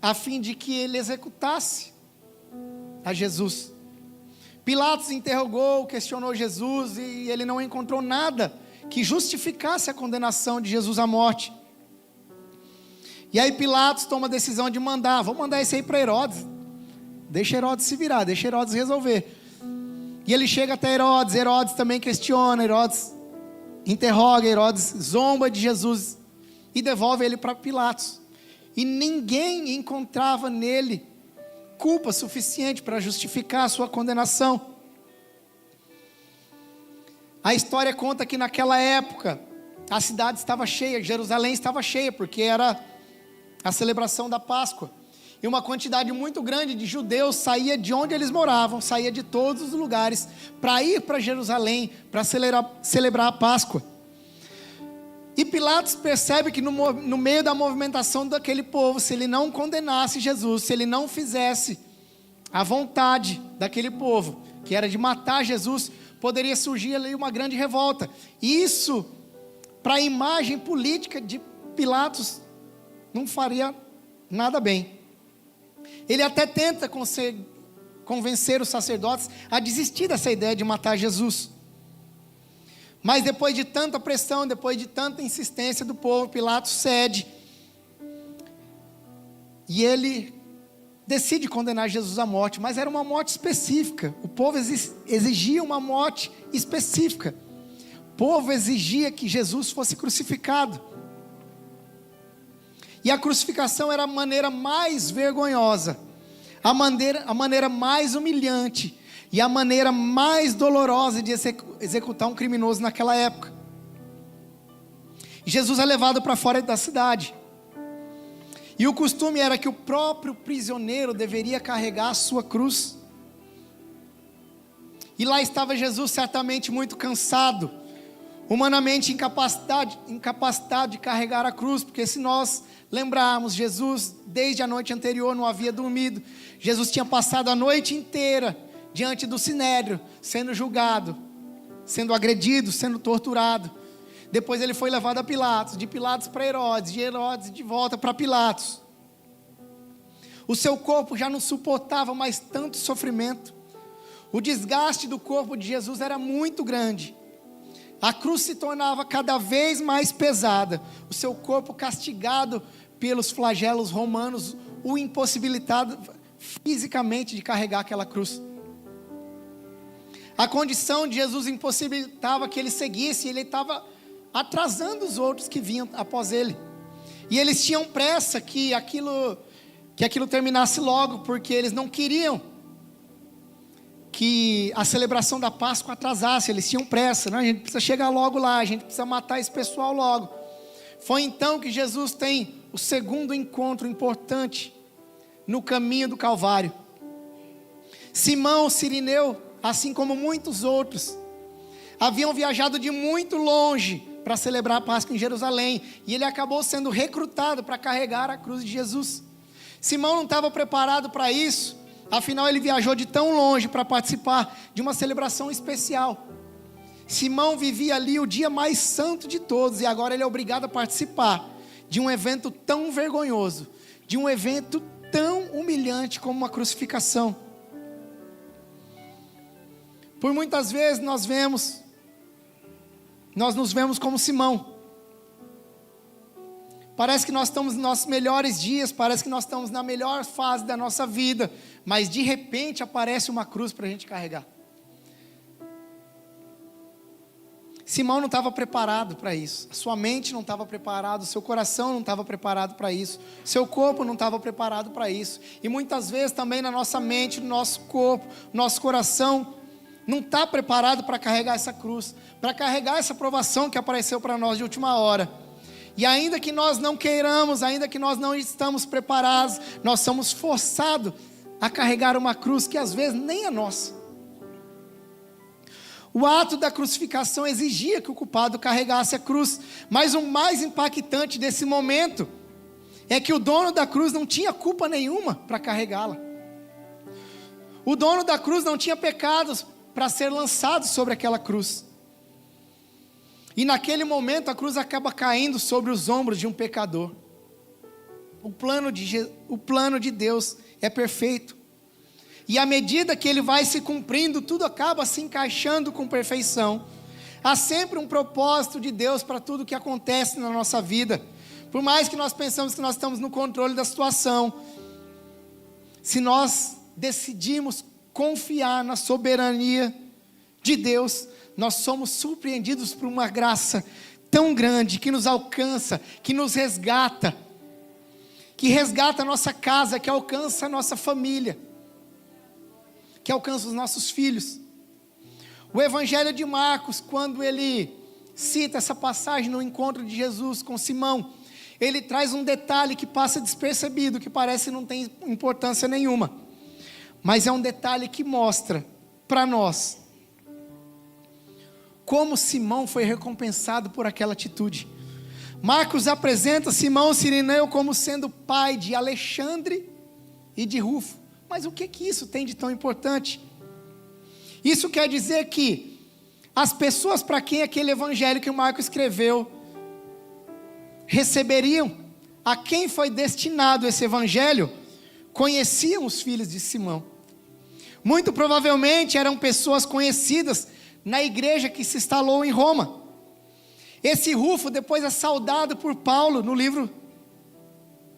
a fim de que ele executasse a Jesus. Pilatos interrogou, questionou Jesus, e ele não encontrou nada que justificasse a condenação de Jesus à morte. E aí Pilatos toma a decisão de vou mandar esse aí para Herodes, deixa Herodes se virar, deixa Herodes resolver. E ele chega até Herodes, Herodes também questiona, Herodes interroga, Herodes zomba de Jesus e devolve ele para Pilatos. E ninguém encontrava nele culpa suficiente para justificar a sua condenação. A história conta que naquela época a cidade estava cheia, Jerusalém estava cheia, porque era a celebração da Páscoa, e uma quantidade muito grande de judeus saía de onde eles moravam, saía de todos os lugares para ir para Jerusalém, para celebrar a Páscoa. E Pilatos percebe que no meio da movimentação daquele povo, se ele não condenasse Jesus, se ele não fizesse a vontade daquele povo, que era de matar Jesus, poderia surgir ali uma grande revolta. E isso, para a imagem política de Pilatos, não faria nada bem. Ele até tenta convencer os sacerdotes a desistir dessa ideia de matar Jesus. Mas depois de tanta pressão, depois de tanta insistência do povo, Pilatos cede. E ele decide condenar Jesus à morte, mas era uma morte específica. O povo exigia uma morte específica. O povo exigia que Jesus fosse crucificado. E a crucificação era a maneira mais vergonhosa, a maneira mais humilhante e a maneira mais dolorosa de executar um criminoso naquela época. Jesus é levado para fora da cidade. E o costume era que o próprio prisioneiro deveria carregar a sua cruz. E lá estava Jesus, certamente muito cansado, humanamente incapacitado de carregar a cruz, porque se nós lembrarmos, Jesus desde a noite anterior não havia dormido. Jesus tinha passado a noite inteira diante do sinédrio, sendo julgado, sendo agredido, sendo torturado. Depois ele foi levado a Pilatos, de Pilatos para Herodes, de Herodes de volta para Pilatos. O seu corpo já não suportava mais tanto sofrimento. O desgaste do corpo de Jesus era muito grande. A cruz se tornava cada vez mais pesada. O seu corpo, castigado pelos flagelos romanos, o impossibilitado fisicamente de carregar aquela cruz. A condição de Jesus impossibilitava que ele seguisse, ele estava atrasando os outros que vinham após ele. E eles tinham pressa que aquilo terminasse logo, porque eles não queriam que a celebração da Páscoa atrasasse. Eles tinham pressa, né? A gente precisa chegar logo lá, a gente precisa matar esse pessoal logo. Foi então que Jesus tem o segundo encontro importante no caminho do Calvário. Simão Cirineu, assim como muitos outros, haviam viajado de muito longe para celebrar a Páscoa em Jerusalém, e ele acabou sendo recrutado para carregar a cruz de Jesus. Simão não estava preparado para isso, afinal ele viajou de tão longe para participar de uma celebração especial. Simão vivia ali o dia mais santo de todos, e agora ele é obrigado a participar de um evento tão vergonhoso, de um evento tão humilhante como uma crucificação. Por muitas vezes nós nos vemos como Simão. Parece que nós estamos nos nossos melhores dias, parece que nós estamos na melhor fase da nossa vida, mas de repente aparece uma cruz para a gente carregar. Simão não estava preparado para isso, a sua mente não estava preparada, o seu coração não estava preparado para isso, o seu corpo não estava preparado para isso, e muitas vezes também na nossa mente, no nosso corpo, no nosso coração, não está preparado para carregar essa cruz, para carregar essa provação que apareceu para nós de última hora. E ainda que nós não queiramos, ainda que nós não estamos preparados, nós somos forçados a carregar uma cruz que às vezes nem é nossa. O ato da crucificação exigia que o culpado carregasse a cruz, mas o mais impactante desse momento é que o dono da cruz não tinha culpa nenhuma para carregá-la. O dono da cruz não tinha pecados para ser lançado sobre aquela cruz. E naquele momento a cruz acaba caindo sobre os ombros de um pecador. O plano de Deus é perfeito. E à medida que ele vai se cumprindo, tudo acaba se encaixando com perfeição. Há sempre um propósito de Deus para tudo que acontece na nossa vida. Por mais que nós pensamos que nós estamos no controle da situação, se nós decidimos confiar na soberania de Deus, nós somos surpreendidos por uma graça tão grande, que nos alcança, que nos resgata, que resgata a nossa casa, que alcança a nossa família, que alcança os nossos filhos. O Evangelho de Marcos, quando ele cita essa passagem no encontro de Jesus com Simão, ele traz um detalhe que passa despercebido, que parece não tem importância nenhuma, mas é um detalhe que mostra para nós como Simão foi recompensado por aquela atitude. Marcos apresenta Simão Cirineu como sendo pai de Alexandre e de Rufo. Mas o que isso tem de tão importante? Isso quer dizer que as pessoas para quem aquele evangelho que o Marcos escreveu receberiam, a quem foi destinado esse evangelho, conheciam os filhos de Simão. Muito provavelmente eram pessoas conhecidas na igreja que se instalou em Roma. Esse Rufo depois é saudado por Paulo no livro,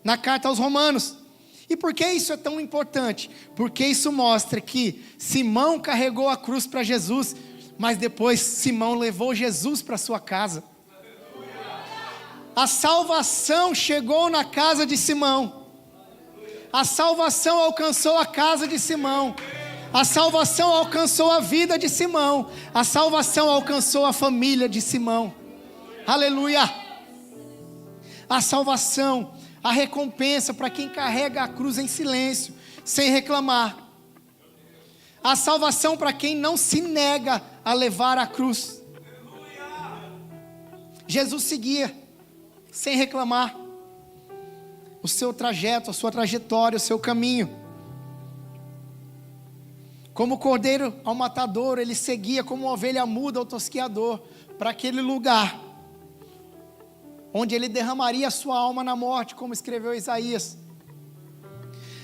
na carta aos Romanos. E por que isso é tão importante? Porque isso mostra que Simão carregou a cruz para Jesus, mas depois Simão levou Jesus para sua casa. A salvação chegou na casa de Simão. A salvação alcançou a casa de Simão. A salvação alcançou a vida de Simão. A salvação alcançou a família de Simão. Aleluia! A salvação, a recompensa para quem carrega a cruz em silêncio, sem reclamar. A salvação para quem não se nega a levar a cruz. Jesus seguia, sem reclamar, o seu trajeto, a sua trajetória, o seu caminho. Como cordeiro ao matador, ele seguia como uma ovelha muda ao tosqueador, para aquele lugar, onde ele derramaria a sua alma na morte, como escreveu Isaías.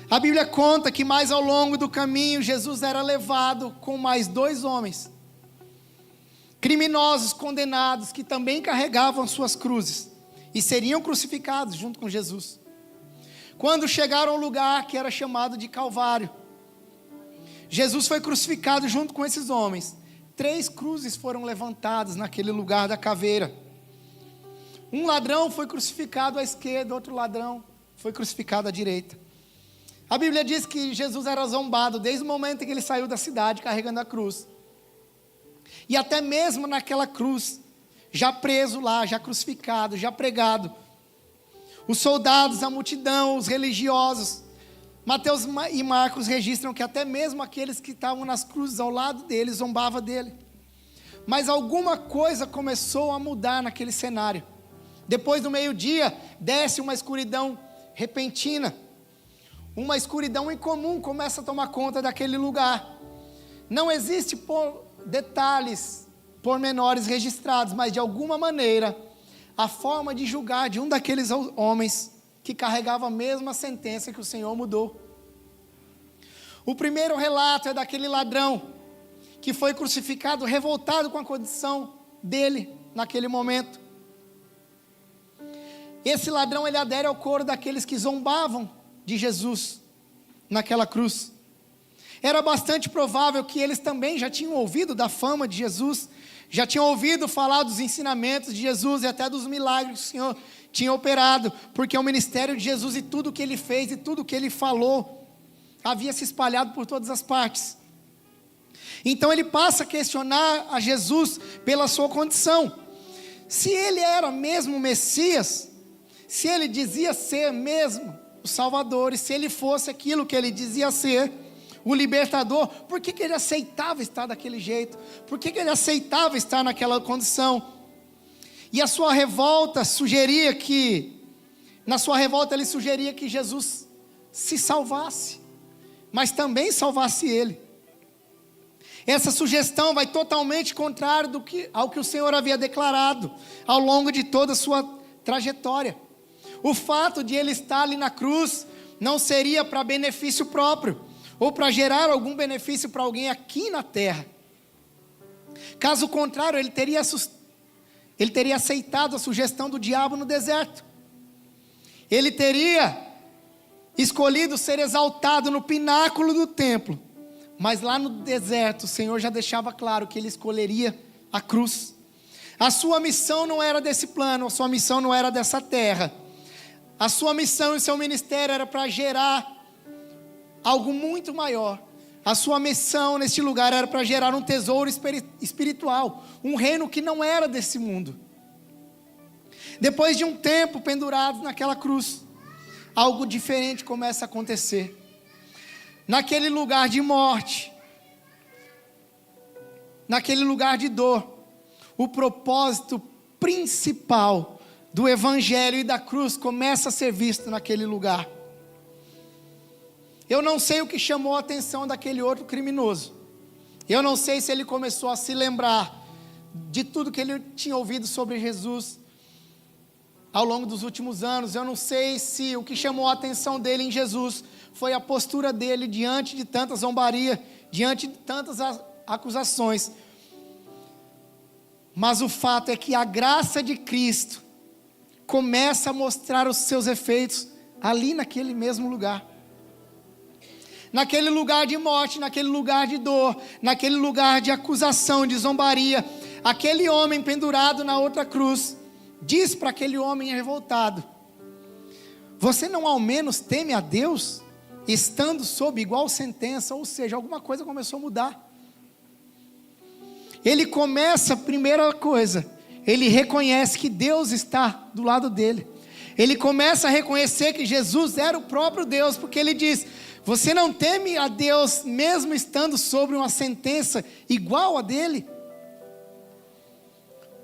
A Bíblia conta que mais ao longo do caminho, Jesus era levado com mais 2 homens, criminosos, condenados, que também carregavam suas cruzes, e seriam crucificados junto com Jesus. Quando chegaram ao lugar que era chamado de Calvário, Jesus foi crucificado junto com esses homens. 3 cruzes foram levantadas naquele lugar da caveira. Um ladrão foi crucificado à esquerda, outro ladrão foi crucificado à direita. A Bíblia diz que Jesus era zombado desde o momento em que ele saiu da cidade carregando a cruz. E até mesmo naquela cruz, já preso lá, já crucificado, já pregado, os soldados, a multidão, os religiosos, Mateus e Marcos registram que até mesmo aqueles que estavam nas cruzes ao lado dele zombavam dele. Mas alguma coisa começou a mudar naquele cenário. Depois do meio-dia, desce uma escuridão repentina. Uma escuridão incomum começa a tomar conta daquele lugar. Não existe detalhes pormenores registrados, mas de alguma maneira, a forma de julgar de um daqueles homens que carregava a mesma sentença que o Senhor mudou. O primeiro relato é daquele ladrão que foi crucificado, revoltado com a condição dele naquele momento. Esse ladrão, ele adere ao coro daqueles que zombavam de Jesus naquela cruz. Era bastante provável que eles também já tinham ouvido da fama de Jesus, já tinham ouvido falar dos ensinamentos de Jesus e até dos milagres que o Senhor tinha operado, porque o ministério de Jesus e tudo que ele fez e tudo que ele falou havia se espalhado por todas as partes. Então ele passa a questionar a Jesus pela sua condição. Se ele era mesmo o Messias, se ele dizia ser mesmo o Salvador, e se ele fosse aquilo que ele dizia ser, o libertador, por que ele aceitava estar daquele jeito? Por que ele aceitava estar naquela condição? E a sua revolta sugeria que, na sua revolta ele sugeria que Jesus se salvasse, mas também salvasse ele. Essa sugestão vai totalmente contrário ao que o Senhor havia declarado ao longo de toda a sua trajetória. O fato de ele estar ali na cruz não seria para benefício próprio, ou para gerar algum benefício para alguém aqui na terra. Caso contrário, ele teria aceitado a sugestão do diabo no deserto. Ele teria escolhido ser exaltado no pináculo do templo, mas lá no deserto o Senhor já deixava claro que ele escolheria a cruz. A sua missão não era desse plano, a sua missão não era dessa terra. A sua missão e seu ministério era para gerar algo muito maior. A sua missão neste lugar era para gerar um tesouro espiritual, um reino que não era desse mundo. Depois de um tempo pendurados naquela cruz, algo diferente começa a acontecer. Naquele lugar de morte, naquele lugar de dor, o propósito principal do evangelho e da cruz começa a ser visto naquele lugar. Eu não sei o que chamou a atenção daquele outro criminoso. Eu não sei se ele começou a se lembrar de tudo que ele tinha ouvido sobre Jesus ao longo dos últimos anos. Eu não sei se o que chamou a atenção dele em Jesus foi a postura dele diante de tanta zombaria, diante de tantas acusações. Mas o fato é que a graça de Cristo começa a mostrar os seus efeitos ali naquele mesmo lugar. Naquele lugar de morte, naquele lugar de dor, naquele lugar de acusação, de zombaria, aquele homem pendurado na outra cruz, diz para aquele homem revoltado: você não ao menos teme a Deus, estando sob igual sentença? Ou seja, alguma coisa começou a mudar. Ele começa, primeira coisa, ele reconhece que Deus está do lado dele. Ele começa a reconhecer que Jesus era o próprio Deus, porque ele diz: você não teme a Deus mesmo estando sobre uma sentença igual a dele?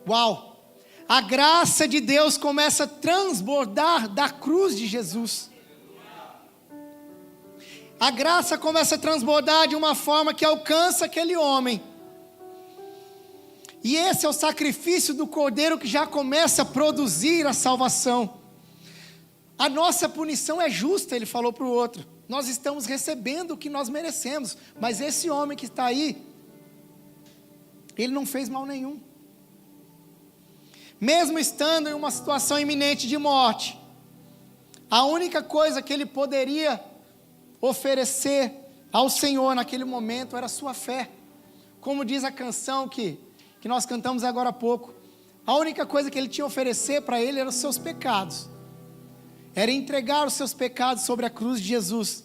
Uau! A graça de Deus começa a transbordar da cruz de Jesus. A graça começa a transbordar de uma forma que alcança aquele homem. E esse é o sacrifício do Cordeiro que já começa a produzir a salvação. A nossa punição é justa, ele falou para o outro. Nós estamos recebendo o que nós merecemos. Mas esse homem que está aí, ele não fez mal nenhum. Mesmo estando em uma situação iminente de morte, a única coisa que ele poderia oferecer ao Senhor naquele momento era a sua fé. Como diz a canção que nós cantamos agora há pouco, a única coisa que ele tinha a oferecer para ele eram os seus pecados. Era entregar os seus pecados sobre a cruz de Jesus.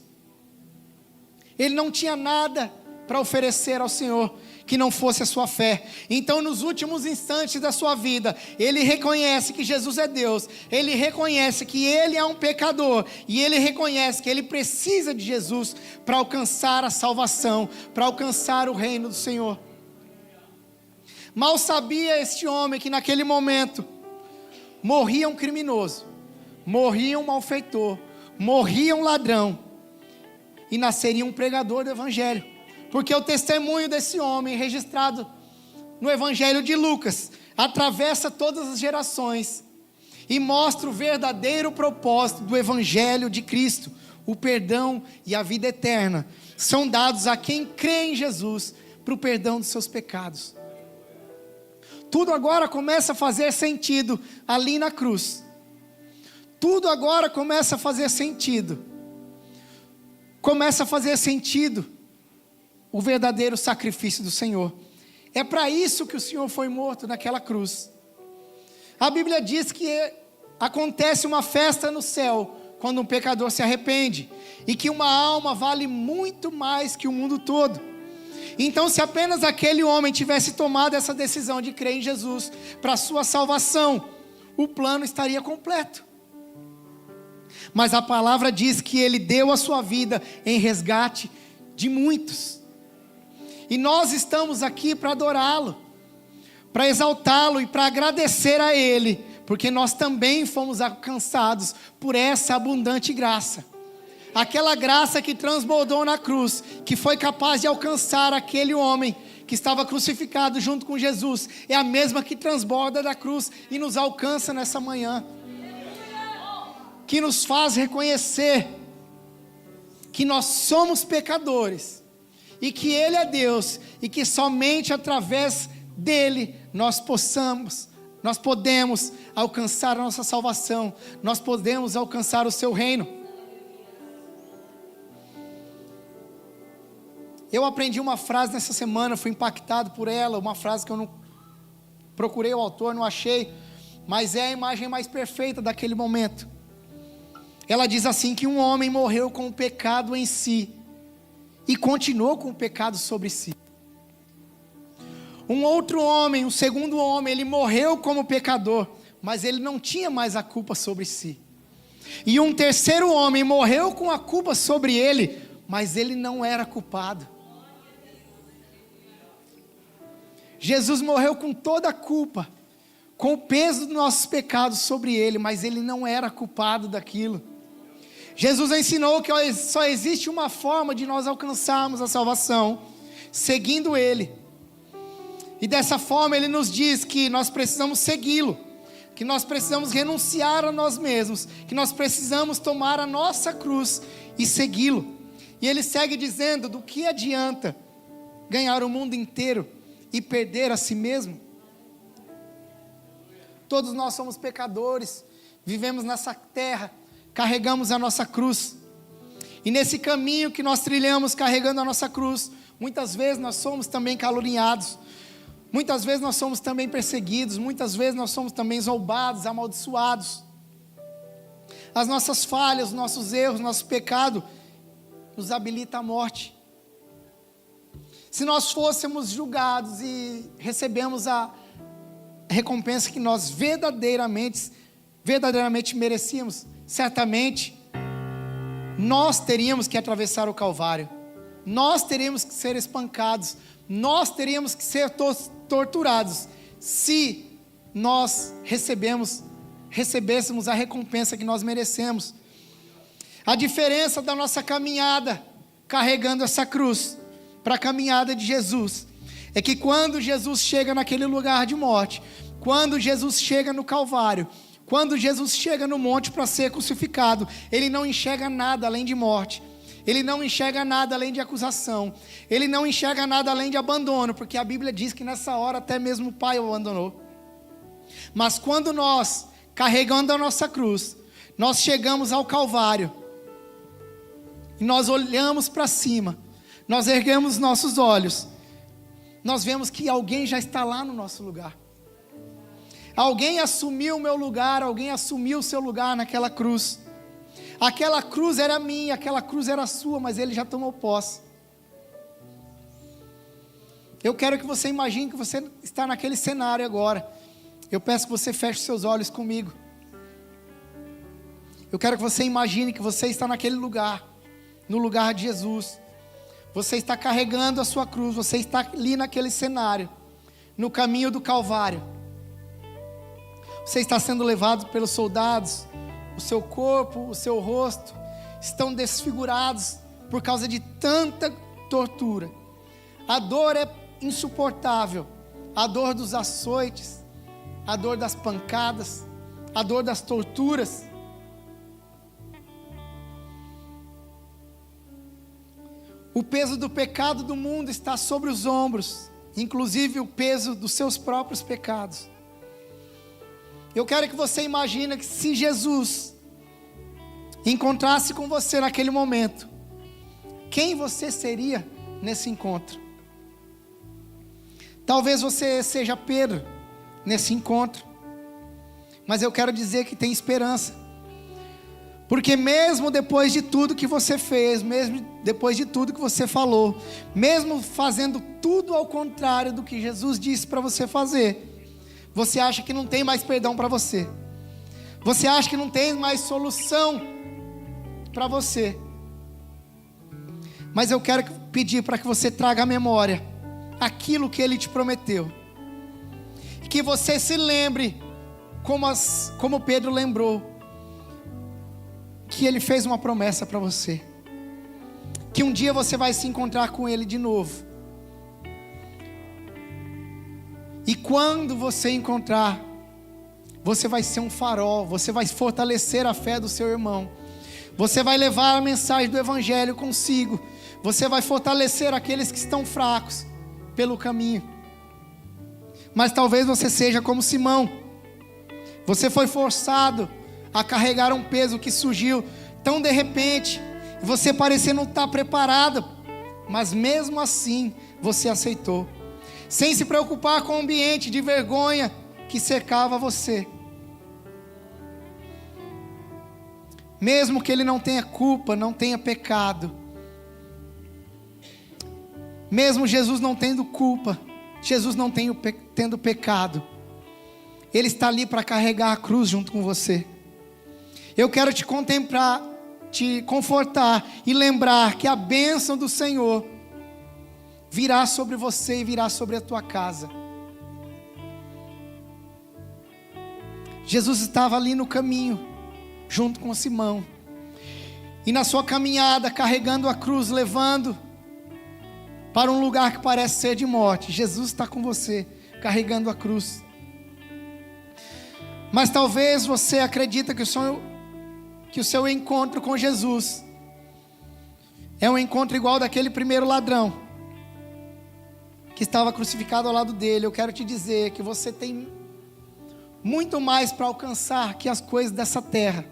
Ele não tinha nada para oferecer ao Senhor. que não fosse a sua fé. Então, nos últimos instantes da sua vida, ele reconhece que Jesus é Deus, ele reconhece que ele é um pecador, e ele reconhece que ele precisa de Jesus para alcançar a salvação, para alcançar o reino do Senhor. Mal sabia este homem que naquele momento morria um criminoso, morria um malfeitor, morria um ladrão, e nasceria um pregador do Evangelho, porque o testemunho desse homem, registrado no Evangelho de Lucas, atravessa todas as gerações, e mostra o verdadeiro propósito do Evangelho de Cristo. O perdão e a vida eterna são dados a quem crê em Jesus, para o perdão dos seus pecados. Tudo agora começa a fazer sentido ali na cruz. Tudo agora começa a fazer sentido. Começa a fazer sentido o verdadeiro sacrifício do Senhor. É para isso que o Senhor foi morto naquela cruz. A Bíblia diz que acontece uma festa no céu quando um pecador se arrepende, e que uma alma vale muito mais que o mundo todo. Então, se apenas aquele homem tivesse tomado essa decisão de crer em Jesus para a sua salvação, o plano estaria completo. Mas a palavra diz que ele deu a sua vida em resgate de muitos. E nós estamos aqui para adorá-lo, para exaltá-lo e para agradecer a ele, porque nós também fomos alcançados por essa abundante graça. Aquela graça que transbordou na cruz, que foi capaz de alcançar aquele homem que estava crucificado junto com Jesus, é a mesma que transborda da cruz e nos alcança nessa manhã, que nos faz reconhecer que nós somos pecadores, e que Ele é Deus, e que somente através dEle nós podemos alcançar a nossa salvação, nós podemos alcançar o seu reino. Eu aprendi uma frase nessa semana, fui impactado por ela, uma frase que eu não procurei o autor, não achei, mas é a imagem mais perfeita daquele momento. Ela diz assim, que um homem morreu com o pecado em si, e continuou com o pecado sobre si. Um outro homem, um segundo homem, ele morreu como pecador, mas ele não tinha mais a culpa sobre si. E um terceiro homem morreu com a culpa sobre ele, mas ele não era culpado. Jesus morreu com toda a culpa, com o peso dos nossos pecados sobre ele, mas ele não era culpado daquilo. Jesus ensinou que só existe uma forma de nós alcançarmos a salvação, seguindo ele. E dessa forma ele nos diz que nós precisamos segui-lo, que nós precisamos renunciar a nós mesmos, que nós precisamos tomar a nossa cruz e segui-lo. E ele segue dizendo, do que adianta ganhar o mundo inteiro e perder a si mesmo? Todos nós somos pecadores, vivemos nessa terra, carregamos a nossa cruz, e nesse caminho que nós trilhamos carregando a nossa cruz, muitas vezes nós somos também caluniados, muitas vezes nós somos também perseguidos, muitas vezes nós somos também zombados, amaldiçoados. As nossas falhas, os nossos erros, nosso pecado nos habilita à morte. Se nós fôssemos julgados e recebemos a recompensa que nós verdadeiramente merecíamos, certamente nós teríamos que atravessar o Calvário, nós teríamos que ser espancados, nós teríamos que ser torturados, se nós recebêssemos a recompensa que nós merecemos. A diferença da nossa caminhada carregando essa cruz para a caminhada de Jesus é que quando Jesus chega naquele lugar de morte, quando Jesus chega no Calvário, quando Jesus chega no monte para ser crucificado, ele não enxerga nada além de morte, ele não enxerga nada além de acusação, ele não enxerga nada além de abandono, porque a Bíblia diz que nessa hora até mesmo o Pai o abandonou. Mas quando nós, carregando a nossa cruz, nós chegamos ao Calvário, e nós olhamos para cima, nós erguemos nossos olhos, nós vemos que alguém já está lá no nosso lugar. Alguém assumiu o meu lugar, alguém assumiu o seu lugar naquela cruz. Aquela cruz era minha, aquela cruz era sua, mas ele já tomou posse. Eu quero que você imagine que você está naquele cenário agora. Eu peço que você feche seus olhos comigo. Eu quero que você imagine que você está naquele lugar, no lugar de Jesus. Você está carregando a sua cruz, você está ali naquele cenário, no caminho do Calvário. Você está sendo levado pelos soldados, o seu corpo, o seu rosto estão desfigurados por causa de tanta tortura. A dor é insuportável, a dor dos açoites, a dor das pancadas, a dor das torturas. O peso do pecado do mundo está sobre os ombros, inclusive o peso dos seus próprios pecados. Eu quero que você imagine que se Jesus encontrasse com você naquele momento, quem você seria nesse encontro? Talvez você seja Pedro nesse encontro, mas eu quero dizer que tem esperança, porque mesmo depois de tudo que você fez, mesmo depois de tudo que você falou, mesmo fazendo tudo ao contrário do que Jesus disse para você fazer, você acha que não tem mais perdão para você, você acha que não tem mais solução para você, mas eu quero pedir para que você traga à memória aquilo que Ele te prometeu, que você se lembre, como Pedro lembrou, que Ele fez uma promessa para você, que um dia você vai se encontrar com Ele de novo. E quando você encontrar, você vai ser um farol, você vai fortalecer a fé do seu irmão, você vai levar a mensagem do Evangelho consigo, você vai fortalecer aqueles que estão fracos pelo caminho. Mas talvez você seja como Simão, você foi forçado a carregar um peso que surgiu tão de repente, você parecia não estar preparado, mas mesmo assim você aceitou, sem se preocupar com o ambiente de vergonha que cercava você. Mesmo que ele não tenha culpa, não tenha pecado, mesmo Jesus não tendo culpa, Jesus não tendo pecado, Ele está ali para carregar a cruz junto com você. Eu quero te contemplar, te confortar e lembrar que a bênção do Senhor virá sobre você e virá sobre a tua casa. Jesus estava ali no caminho, junto com Simão, e na sua caminhada, carregando a cruz, levando para um lugar que parece ser de morte, Jesus está com você, carregando a cruz. Mas talvez você acredita que o seu encontro com Jesus é um encontro igual daquele primeiro ladrão que estava crucificado ao lado dele. Eu quero te dizer que você tem muito mais para alcançar que as coisas dessa terra.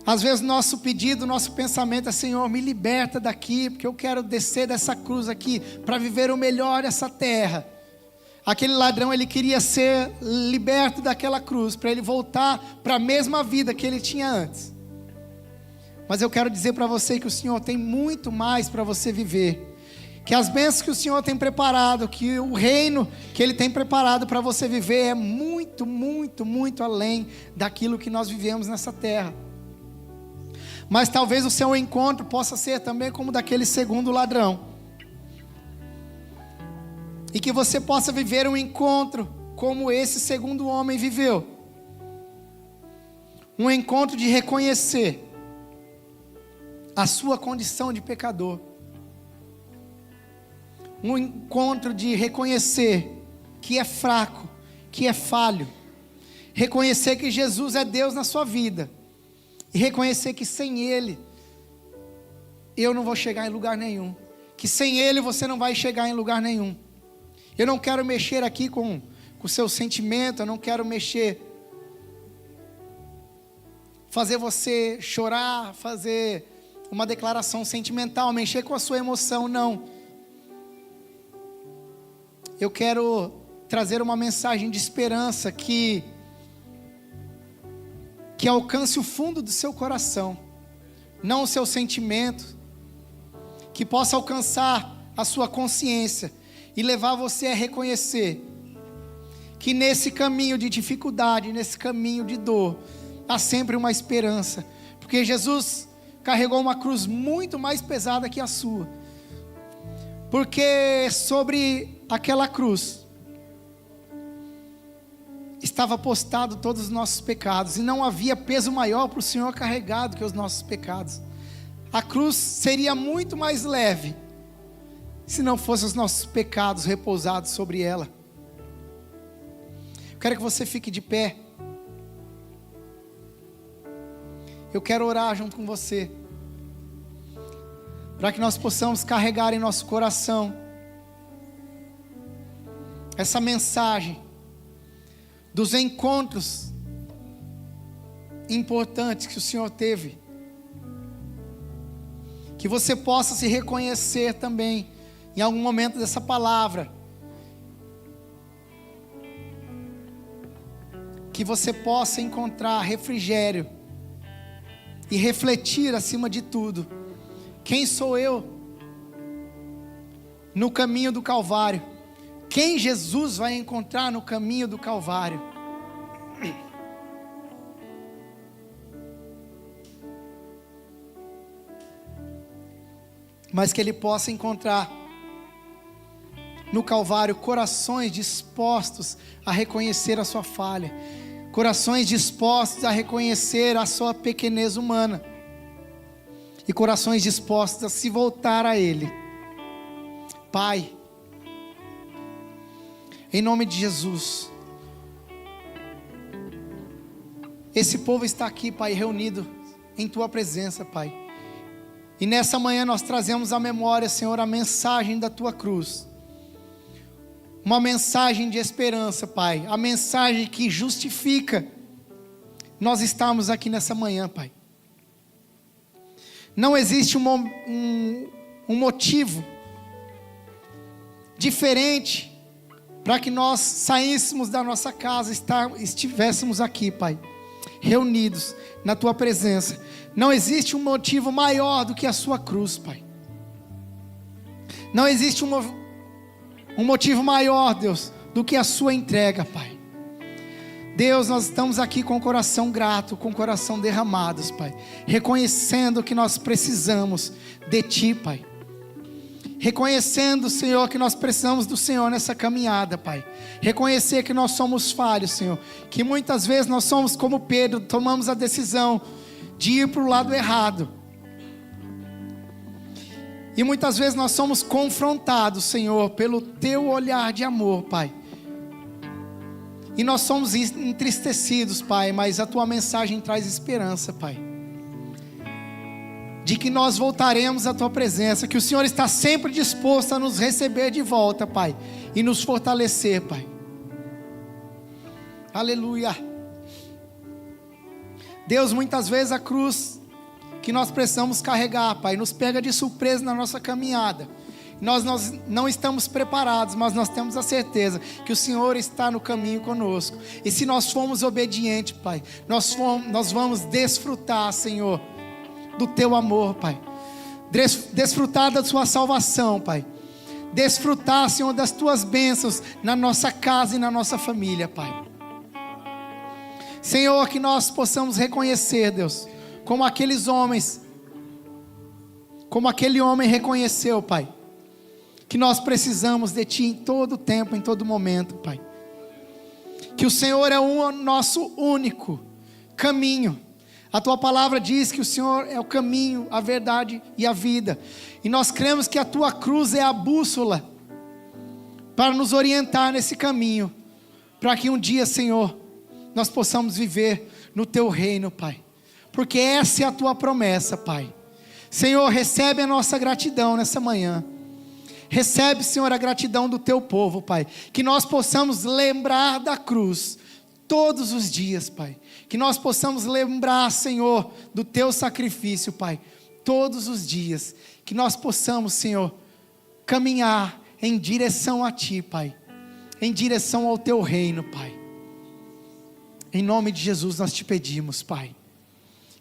Às vezes nosso pedido, nosso pensamento é: Senhor, me liberta daqui, porque eu quero descer dessa cruz aqui para viver o melhor dessa terra. Aquele ladrão, ele queria ser liberto daquela cruz, para ele voltar para a mesma vida que ele tinha antes. Mas eu quero dizer para você que o Senhor tem muito mais para você viver, que as bênçãos que o Senhor tem preparado, que o reino que Ele tem preparado para você viver é muito, muito, muito além daquilo que nós vivemos nessa terra. Mas talvez o seu encontro possa ser também como daquele segundo ladrão, e que você possa viver um encontro como esse segundo homem viveu. Um encontro de reconhecer a sua condição de pecador. Um encontro de reconhecer que é fraco, que é falho. Reconhecer que Jesus é Deus na sua vida. E reconhecer que sem Ele eu não vou chegar em lugar nenhum. Que sem Ele você não vai chegar em lugar nenhum. Eu não quero mexer aqui com o seu sentimento, eu não quero fazer você chorar, fazer uma declaração sentimental, mexer com a sua emoção, não. Eu quero trazer uma mensagem de esperança que alcance o fundo do seu coração, não o seu sentimento, que possa alcançar a sua consciência e levar você a reconhecer que nesse caminho de dificuldade, nesse caminho de dor, há sempre uma esperança, porque Jesus carregou uma cruz muito mais pesada que a sua, porque sobre aquela cruz estava postado todos os nossos pecados, e não havia peso maior para o Senhor carregado que os nossos pecados. A cruz seria muito mais leve se não fossem os nossos pecados repousados sobre ela. Eu quero que você fique de pé. Eu quero orar junto com você, para que nós possamos carregar em nosso coração essa mensagem dos encontros importantes que o Senhor teve. Que você possa se reconhecer também em algum momento dessa palavra. Que você possa encontrar refrigério e refletir acima de tudo: quem sou eu no caminho do Calvário? Quem Jesus vai encontrar no caminho do Calvário? Mas que Ele possa encontrar no Calvário corações dispostos a reconhecer a sua falha, corações dispostos a reconhecer a sua pequenez humana, e corações dispostos a se voltar a Ele. Pai, em nome de Jesus, esse povo está aqui, Pai, reunido em Tua presença, Pai. E nessa manhã nós trazemos à memória, Senhor, a mensagem da Tua cruz. Uma mensagem de esperança, Pai. A mensagem que justifica nós estarmos aqui nessa manhã, Pai. Não existe um motivo diferente para que nós saíssemos da nossa casa, estivéssemos aqui, Pai, reunidos na Tua presença. Não existe um motivo maior do que a Sua cruz, Pai. Não existe um motivo maior, Deus, do que a Sua entrega, Pai. Deus, nós estamos aqui com o coração grato, com o coração derramados, Pai, reconhecendo que nós precisamos de Ti, Pai. Reconhecendo, Senhor, que nós precisamos do Senhor nessa caminhada, Pai. Reconhecer que nós somos falhos, Senhor. Que muitas vezes nós somos como Pedro, tomamos a decisão de ir para o lado errado. E muitas vezes nós somos confrontados, Senhor, pelo Teu olhar de amor, Pai. E nós somos entristecidos, Pai, mas a Tua mensagem traz esperança, Pai. De que nós voltaremos à Tua presença, que o Senhor está sempre disposto a nos receber de volta, Pai, e nos fortalecer, Pai. Aleluia. Deus, muitas vezes a cruz que nós precisamos carregar, Pai, nos pega de surpresa na nossa caminhada. Nós não estamos preparados, mas nós temos a certeza que o Senhor está no caminho conosco. E se nós formos obedientes, Pai, nós vamos desfrutar, Senhor, do Teu amor, Pai. Desfrutar da Tua salvação, Pai. Desfrutar, Senhor, das Tuas bênçãos na nossa casa e na nossa família, Pai. Senhor, que nós possamos reconhecer, Deus, como aqueles homens, como aquele homem reconheceu, Pai, que nós precisamos de Ti em todo tempo, em todo momento, Pai. Que o Senhor é o nosso único caminho. A Tua palavra diz que o Senhor é o caminho, a verdade e a vida. E nós cremos que a Tua cruz é a bússola para nos orientar nesse caminho, para que um dia, Senhor, nós possamos viver no Teu reino, Pai. Porque essa é a Tua promessa, Pai. Senhor, recebe a nossa gratidão nessa manhã. Recebe, Senhor, a gratidão do Teu povo, Pai. Que nós possamos lembrar da cruz todos os dias, Pai. Que nós possamos lembrar, Senhor, do Teu sacrifício, Pai, todos os dias. Que nós possamos, Senhor, caminhar em direção a Ti, Pai. Em direção ao Teu reino, Pai. Em nome de Jesus nós Te pedimos, Pai.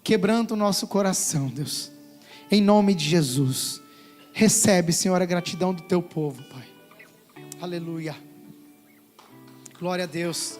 Quebrando o nosso coração, Deus. Em nome de Jesus. Recebe, Senhor, a gratidão do teu povo, Pai. Aleluia. Glória a Deus.